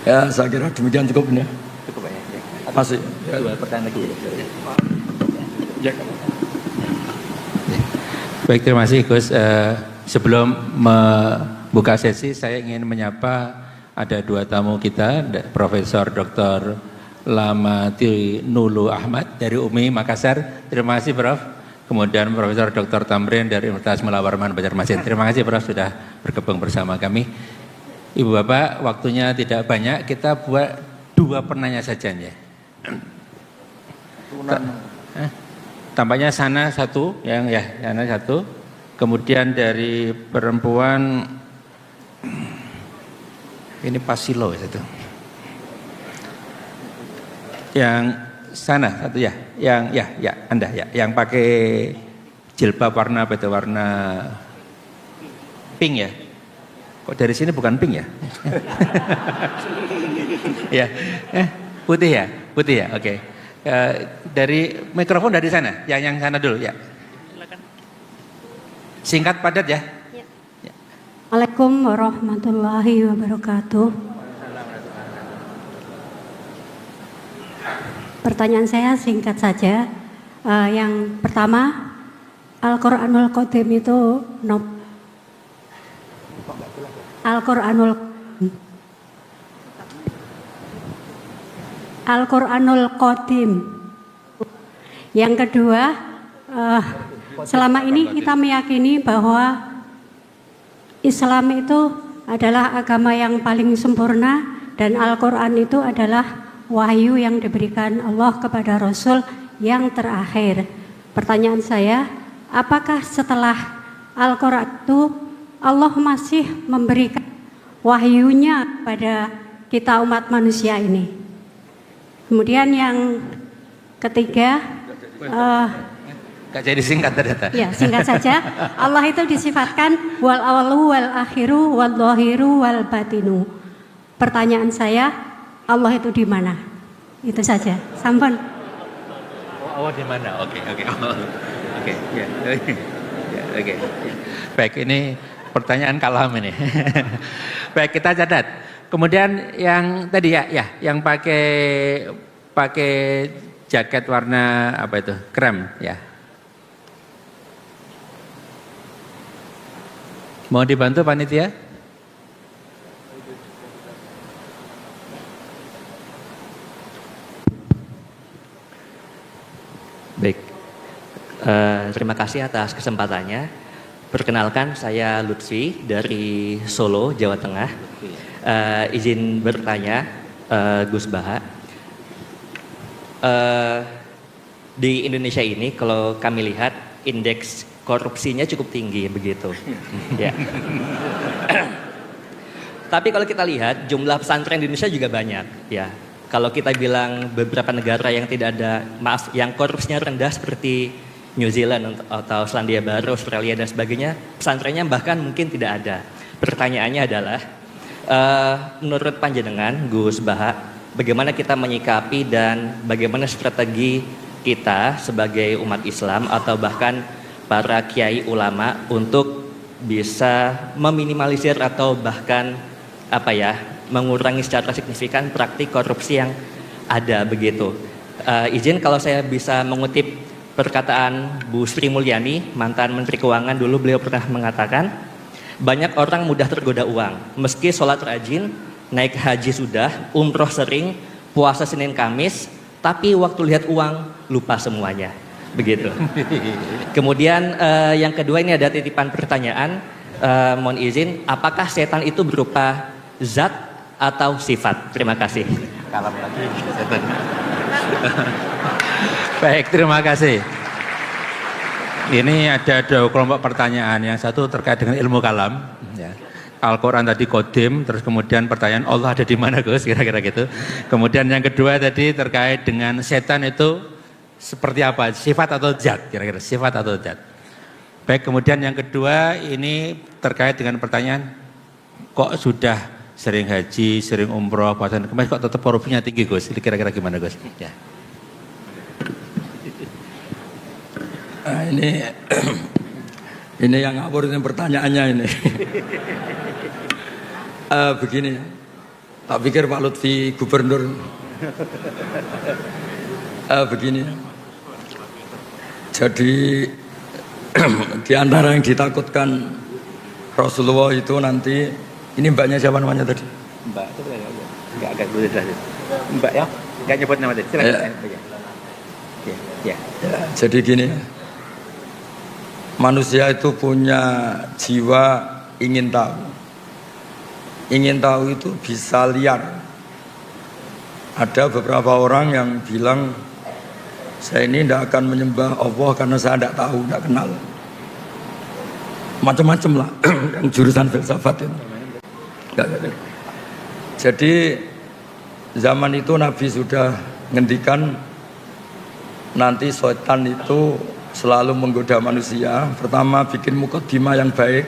Ya saya kira demikian cukup ini. Cukup ya. Masih ya. Dua pertanyaan lagi. Ya. Baik, terima kasih Gus. Sebelum membuka sesi, saya ingin menyapa ada dua tamu kita, Profesor Dr. Lamati Nulu Ahmad dari UMI Makassar. Terima kasih Prof. Kemudian Profesor Dr. Tamrin dari Universitas Mula Warman Banjarmasin. Terima kasih Prof sudah bergabung bersama kami. Ibu Bapak, waktunya tidak banyak, kita buat dua penanya saja ya. Tampaknya sana satu, sana satu. Kemudian dari perempuan ini Pasilo itu. Yang sana satu ya, yang Anda ya, yang pakai jilbab warna apa itu, warna pink ya. Kok dari sini bukan pink ya? Ya, putih ya, oke. Dari mikrofon dari sana, yang sana dulu ya. Singkat padat ya. Assalamualaikum warahmatullahi wabarakatuh. Pertanyaan saya singkat saja. Yang pertama, Al-Quranul Qadim itu Al-Quranul Qadim. Yang kedua, selama ini kita meyakini bahwa Islam itu adalah agama yang paling sempurna dan Al-Quran itu adalah wahyu yang diberikan Allah kepada Rasul yang terakhir. Pertanyaan saya, apakah setelah Al-Quran itu Allah masih memberikan wahyunya pada kita umat manusia ini? Kemudian yang ketiga, gak jadi singkat ternyata. Ya, singkat saja. Allah itu disifatkan wal awalu wal akhiru wal dhahiru wal batinu. Pertanyaan saya, Allah itu di mana? Itu saja. Sampun. Allah di mana? Oke. Oke. Baik, ini pertanyaan kalam ini. Baik, kita catat. Kemudian yang tadi yang pakai jaket warna apa itu? Krem ya. Mau dibantu panitia? Baik, terima kasih atas kesempatannya. Perkenalkan, saya Lutfi dari Solo, Jawa Tengah. Izin bertanya, Gus Baha. di Indonesia ini kalau kami lihat indeks korupsinya cukup tinggi begitu. Ya. Tapi kalau kita lihat jumlah pesantren di Indonesia juga banyak, ya. Kalau kita bilang beberapa negara yang tidak ada, yang korupsinya rendah seperti New Zealand atau Selandia Baru, Australia dan sebagainya, pesantrennya bahkan mungkin tidak ada. Pertanyaannya adalah, menurut panjenengan Gus Baha, bagaimana kita menyikapi dan bagaimana strategi kita sebagai umat Islam atau bahkan para kiai ulama untuk bisa meminimalisir atau bahkan mengurangi secara signifikan praktik korupsi yang ada begitu. Izin kalau saya bisa mengutip perkataan Bu Sri Mulyani, mantan Menteri Keuangan dulu, beliau pernah mengatakan, banyak orang mudah tergoda uang, meski sholat rajin, naik haji sudah, umroh sering, puasa Senin Kamis, tapi waktu lihat uang lupa semuanya, begitu. Kemudian yang kedua ini ada titipan pertanyaan, mohon izin, apakah setan itu berupa zat atau sifat? Terima kasih. Kalam lagi setan. Baik, terima kasih. Ini ada dua kelompok pertanyaan. Yang satu terkait dengan ilmu kalam. Ya. Al-Quran tadi kodim, terus kemudian pertanyaan Allah ada di mana Gus, kira-kira gitu. Kemudian yang kedua tadi terkait dengan setan itu seperti apa, sifat atau zat, kira-kira sifat atau zat. Baik, kemudian yang kedua ini terkait dengan pertanyaan, kok sudah sering haji, sering umroh, puasa kemarin kok tetap korupsinya tinggi Gus, kira-kira gimana Gus? Ya. Nah, ini yang ngawur ini pertanyaannya ini. Begini, tak pikir Pak Lutfi gubernur. Begini, jadi di antara yang ditakutkan Rasulullah itu nanti, ini mbaknya siapa namanya tadi? Mbak itu enggak agak dulu tadi. Mbak ya, enggak nyebut nama tadi. Silakan. Ya. Jadi gini, manusia itu punya jiwa ingin tahu. Ingin tahu itu bisa liar. Ada beberapa orang yang bilang, saya ini tidak akan menyembah Allah karena saya tidak tahu, tidak kenal. Macam-macam lah, yang jurusan filsafat itu. Jadi zaman itu Nabi sudah ngendikan nanti setan itu selalu menggoda manusia. Pertama bikin mukadimah yang baik.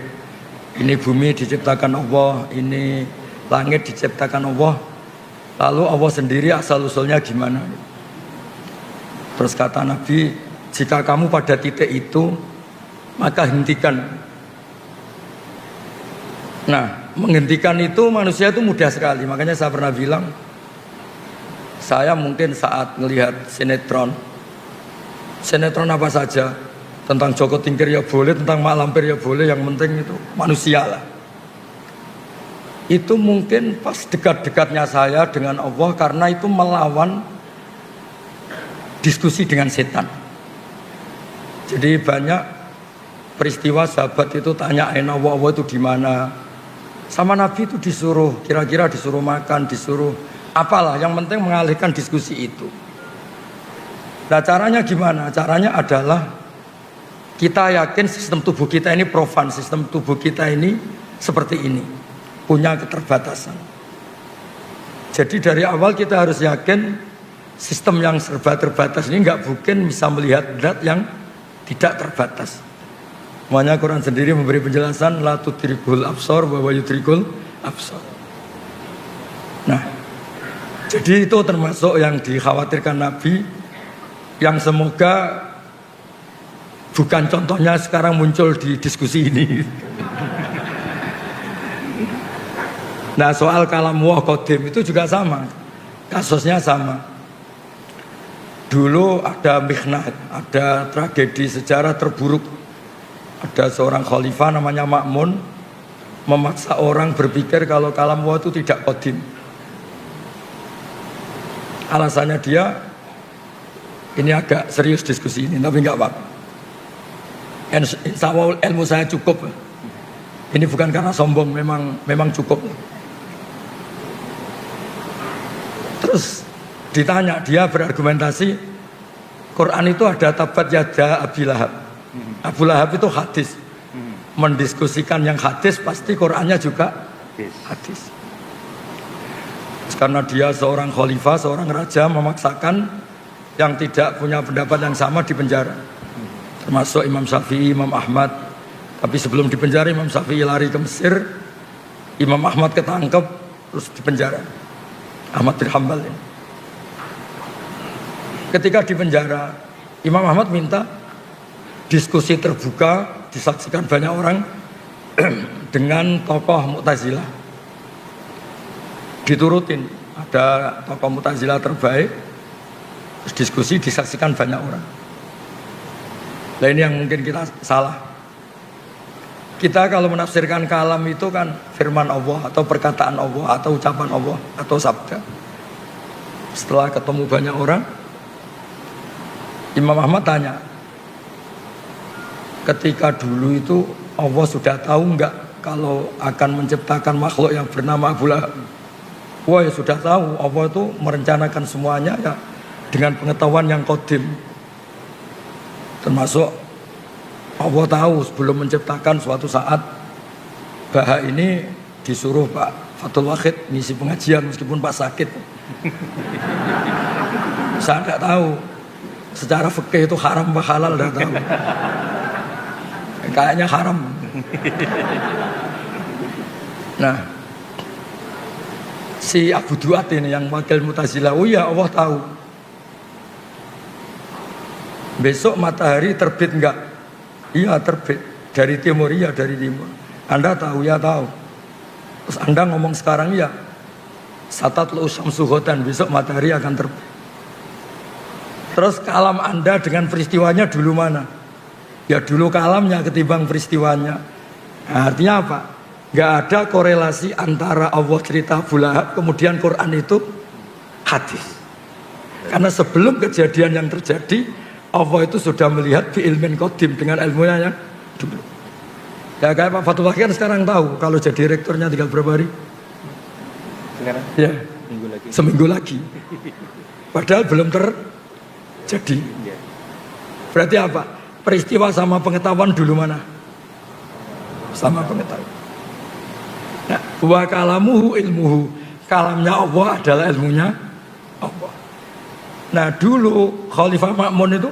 Ini bumi diciptakan Allah, ini langit diciptakan Allah. Lalu Allah sendiri asal-usulnya gimana? Terus kata Nabi, jika kamu pada titik itu, maka hentikan. Nah, menghentikan itu manusia itu mudah sekali. Makanya saya pernah bilang, saya mungkin saat melihat sinetron apa saja, tentang Joko Tingkir ya boleh, tentang Mak Lampir ya boleh, yang penting itu manusia lah. Itu mungkin pas dekat-dekatnya saya dengan Allah, karena itu melawan diskusi dengan setan. Jadi banyak peristiwa sahabat itu tanyain Allah itu di mana. Sama Nabi itu disuruh, kira-kira disuruh makan, disuruh apalah, yang penting mengalihkan diskusi itu. Nah caranya gimana? Caranya adalah kita yakin sistem tubuh kita ini profan, sistem tubuh kita ini seperti ini, punya keterbatasan. Jadi dari awal kita harus yakin sistem yang serba terbatas ini nggak mungkin bisa melihat zat yang tidak terbatas. Makanya Quran sendiri memberi penjelasan la tudrikul absar wa yudrikul absar. Nah, jadi itu termasuk yang dikhawatirkan Nabi, yang semoga bukan contohnya sekarang muncul di diskusi ini. Nah, soal kalam wa qadim itu juga sama, kasusnya sama. Dulu ada mihnah, ada tragedi sejarah terburuk. Ada seorang khalifah namanya Ma'mun, memaksa orang berpikir kalau kalam wa itu tidak qadim. Alasannya dia, ini agak serius diskusi ini, tapi enggak apa-apa. Insya Allah ilmu saya cukup. Ini bukan karena sombong, memang cukup. Terus ditanya, dia berargumentasi, Quran itu ada tabat yada Abi Lahab. Abu Lahab itu hadis. Mendiskusikan yang hadis pasti Qurannya juga hadis. Karena dia seorang khalifah, seorang raja memaksakan yang tidak punya pendapat yang sama di penjara. Termasuk Imam Syafi'i, Imam Ahmad. Tapi sebelum di penjara Imam Syafi'i lari ke Mesir, Imam Ahmad ketangkep terus di penjara. Ahmad bin Hanbal ini. Ketika di penjara, Imam Ahmad minta diskusi terbuka disaksikan banyak orang dengan tokoh Mu'tazilah. Diturutin, ada tokoh Mu'tazilah terbaik, terus diskusi disaksikan banyak orang. Nah ini yang mungkin kita salah. Kita kalau menafsirkan kalam itu kan firman Allah atau perkataan Allah atau ucapan Allah atau sabda. Setelah ketemu banyak orang, Imam Ahmad tanya, ketika dulu itu Allah sudah tahu enggak kalau akan menciptakan makhluk yang bernama Abu Lahab? Wah ya sudah tahu, Allah itu merencanakan semuanya ya dengan pengetahuan yang qadim. Termasuk Allah tahu sebelum menciptakan suatu saat Baha ini disuruh Pak Fathul Wahid ngisi pengajian meskipun Pak sakit. Saya tidak tahu secara fikih itu haram apa halal, tidak tahu. Kayaknya haram. Nah, si Abu Duat ini yang wakil Mu'tazilah, oh ya Allah tahu. Besok matahari terbit enggak? Iya terbit. Dari timur, iya dari timur. Anda tahu? Ya tahu. Terus Anda ngomong sekarang ya, satatlu syamsu ghadan, besok matahari akan terbit. Terus kalam Anda dengan peristiwanya dulu mana? Ya dulu kalamnya ketimbang peristiwanya. Nah, artinya apa? Gak ada korelasi antara Allah cerita Abu Lahab kemudian Quran itu hadis. Karena sebelum kejadian yang terjadi, Allah itu sudah melihat bi ilmin qadim dengan ilmunya yang dulu. Ya kayak Pak Fathul Wahid kan sekarang tahu kalau jadi rektornya tinggal berapa hari? Sekarang? Ya, Minggu lagi. seminggu lagi. Padahal belum terjadi. Berarti apa? Peristiwa sama pengetahuan dulu mana? Sama pengetahuan. Nah, wa kalamuhu ilmuhu, kalamnya Allah adalah ilmunya Allah. Nah dulu Khalifah Ma'mun itu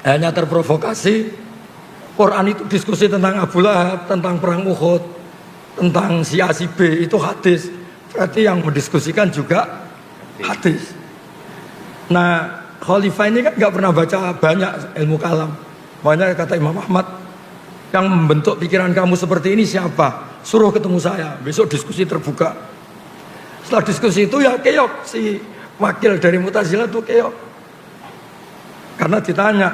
hanya terprovokasi. Quran itu diskusi tentang Abu Lahab, tentang perang Uhud, tentang si A si B, itu hadis. Berarti yang mendiskusikan juga hadis. Nah Khalifah ini kan nggak pernah baca banyak ilmu kalam. Makanya kata Imam Ahmad, yang membentuk pikiran kamu seperti ini siapa? Suruh ketemu saya, besok diskusi terbuka. Setelah diskusi itu ya keok, si wakil dari Mu'tazilah itu keok. Karena ditanya,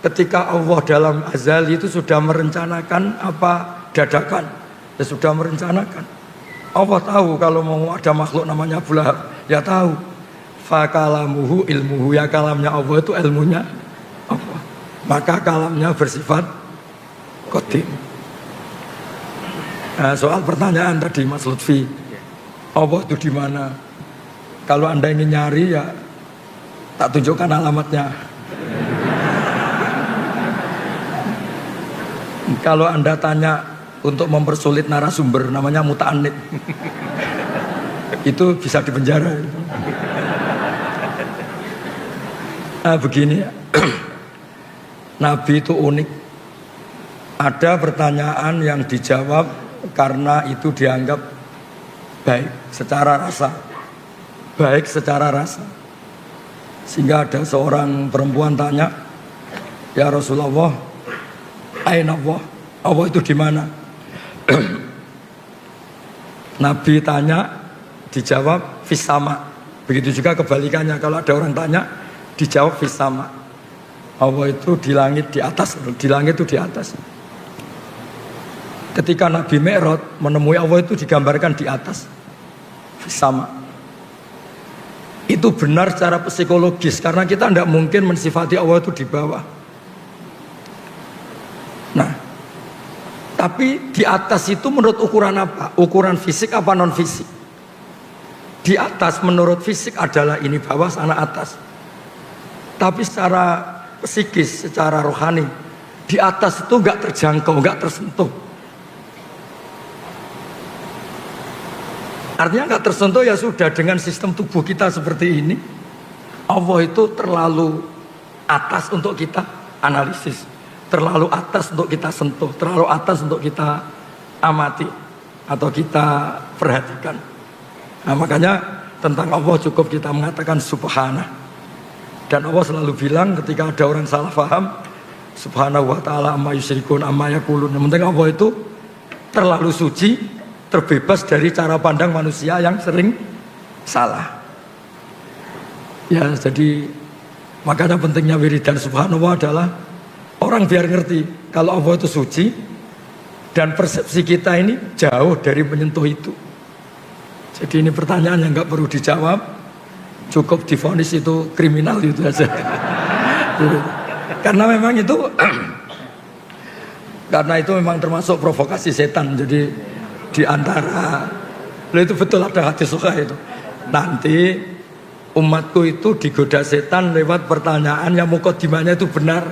ketika Allah dalam azali itu sudah merencanakan apa dadakan? Ya sudah merencanakan. Allah tahu kalau mau ada makhluk namanya Abu Lahab, ya tahu. Fakalamuhu ilmuhu, ya kalamnya Allah itu ilmunya Allah. Maka kalamnya bersifat qadim. Nah, soal pertanyaan tadi Mas Lutfi, Allah itu di mana? Kalau Anda ingin nyari ya tak tunjukkan alamatnya. Kalau Anda tanya untuk mempersulit narasumber namanya muta'anid, itu bisa dipenjara. Nah begini ya, Nabi itu unik. Ada pertanyaan yang dijawab karena itu dianggap baik secara rasa. Baik secara rasa. Sehingga ada seorang perempuan tanya, ya Rasulullah, aina Allah? Allah itu di mana? Nabi tanya, dijawab fis sama. Begitu juga kebalikannya, kalau ada orang tanya, dijawab fis sama. Allah itu di langit di atas, di langit itu di atas. Ketika Nabi Mi'raj menemui Allah itu digambarkan di atas, fis sama. Itu benar secara psikologis, karena kita tidak mungkin mensifati Allah itu di bawah. Nah, tapi di atas itu menurut ukuran apa? Ukuran fisik apa non fisik? Di atas menurut fisik adalah ini bawah, sana atas. Tapi secara psikis, secara rohani, di atas itu nggak terjangkau, nggak tersentuh. Artinya nggak tersentuh ya sudah, dengan sistem tubuh kita seperti ini, Allah itu terlalu atas untuk kita analisis, terlalu atas untuk kita sentuh, terlalu atas untuk kita amati atau kita perhatikan. Nah, makanya tentang Allah cukup kita mengatakan subhanah. Dan Allah selalu bilang ketika ada orang salah paham, subhanahu wa ta'ala amma yusyrikun amma yaqulun. Yang penting Allah itu terlalu suci, terbebas dari cara pandang manusia yang sering salah. Ya, jadi makanya pentingnya wiridan subhanallah adalah orang biar ngerti kalau Allah itu suci dan persepsi kita ini jauh dari menyentuh itu. Jadi ini pertanyaan yang nggak perlu dijawab, cukup divonis itu kriminal itu aja. Karena memang itu karena itu memang termasuk provokasi setan. Jadi di antara itu betul ada hadis sahih itu. Nanti umatku itu digoda setan lewat pertanyaan yang mukadimahnya itu benar.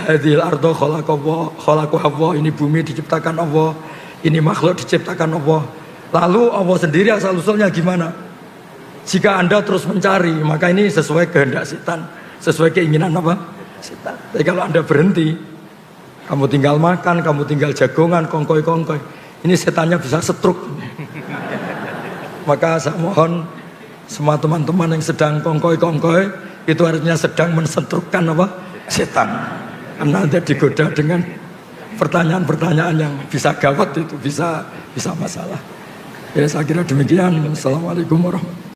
Hadil ardo khalaqahu Allah, ini bumi diciptakan Allah, ini makhluk diciptakan Allah. Lalu Allah sendiri asal usulnya gimana? Jika Anda terus mencari, maka ini sesuai kehendak setan, sesuai keinginan apa? Setan. Tapi kalau Anda berhenti, kamu tinggal makan, kamu tinggal jagongan, kongkoy-kongkoy, ini setannya bisa setruk. Maka saya mohon semua teman-teman yang sedang kongkoy-kongkoy, itu artinya sedang mensetrukkan apa? Setan. Karena Anda digoda dengan pertanyaan-pertanyaan yang bisa gawat, itu bisa masalah. Ya, saya kira demikian. Assalamualaikum warahmatullahi wabarakatuh.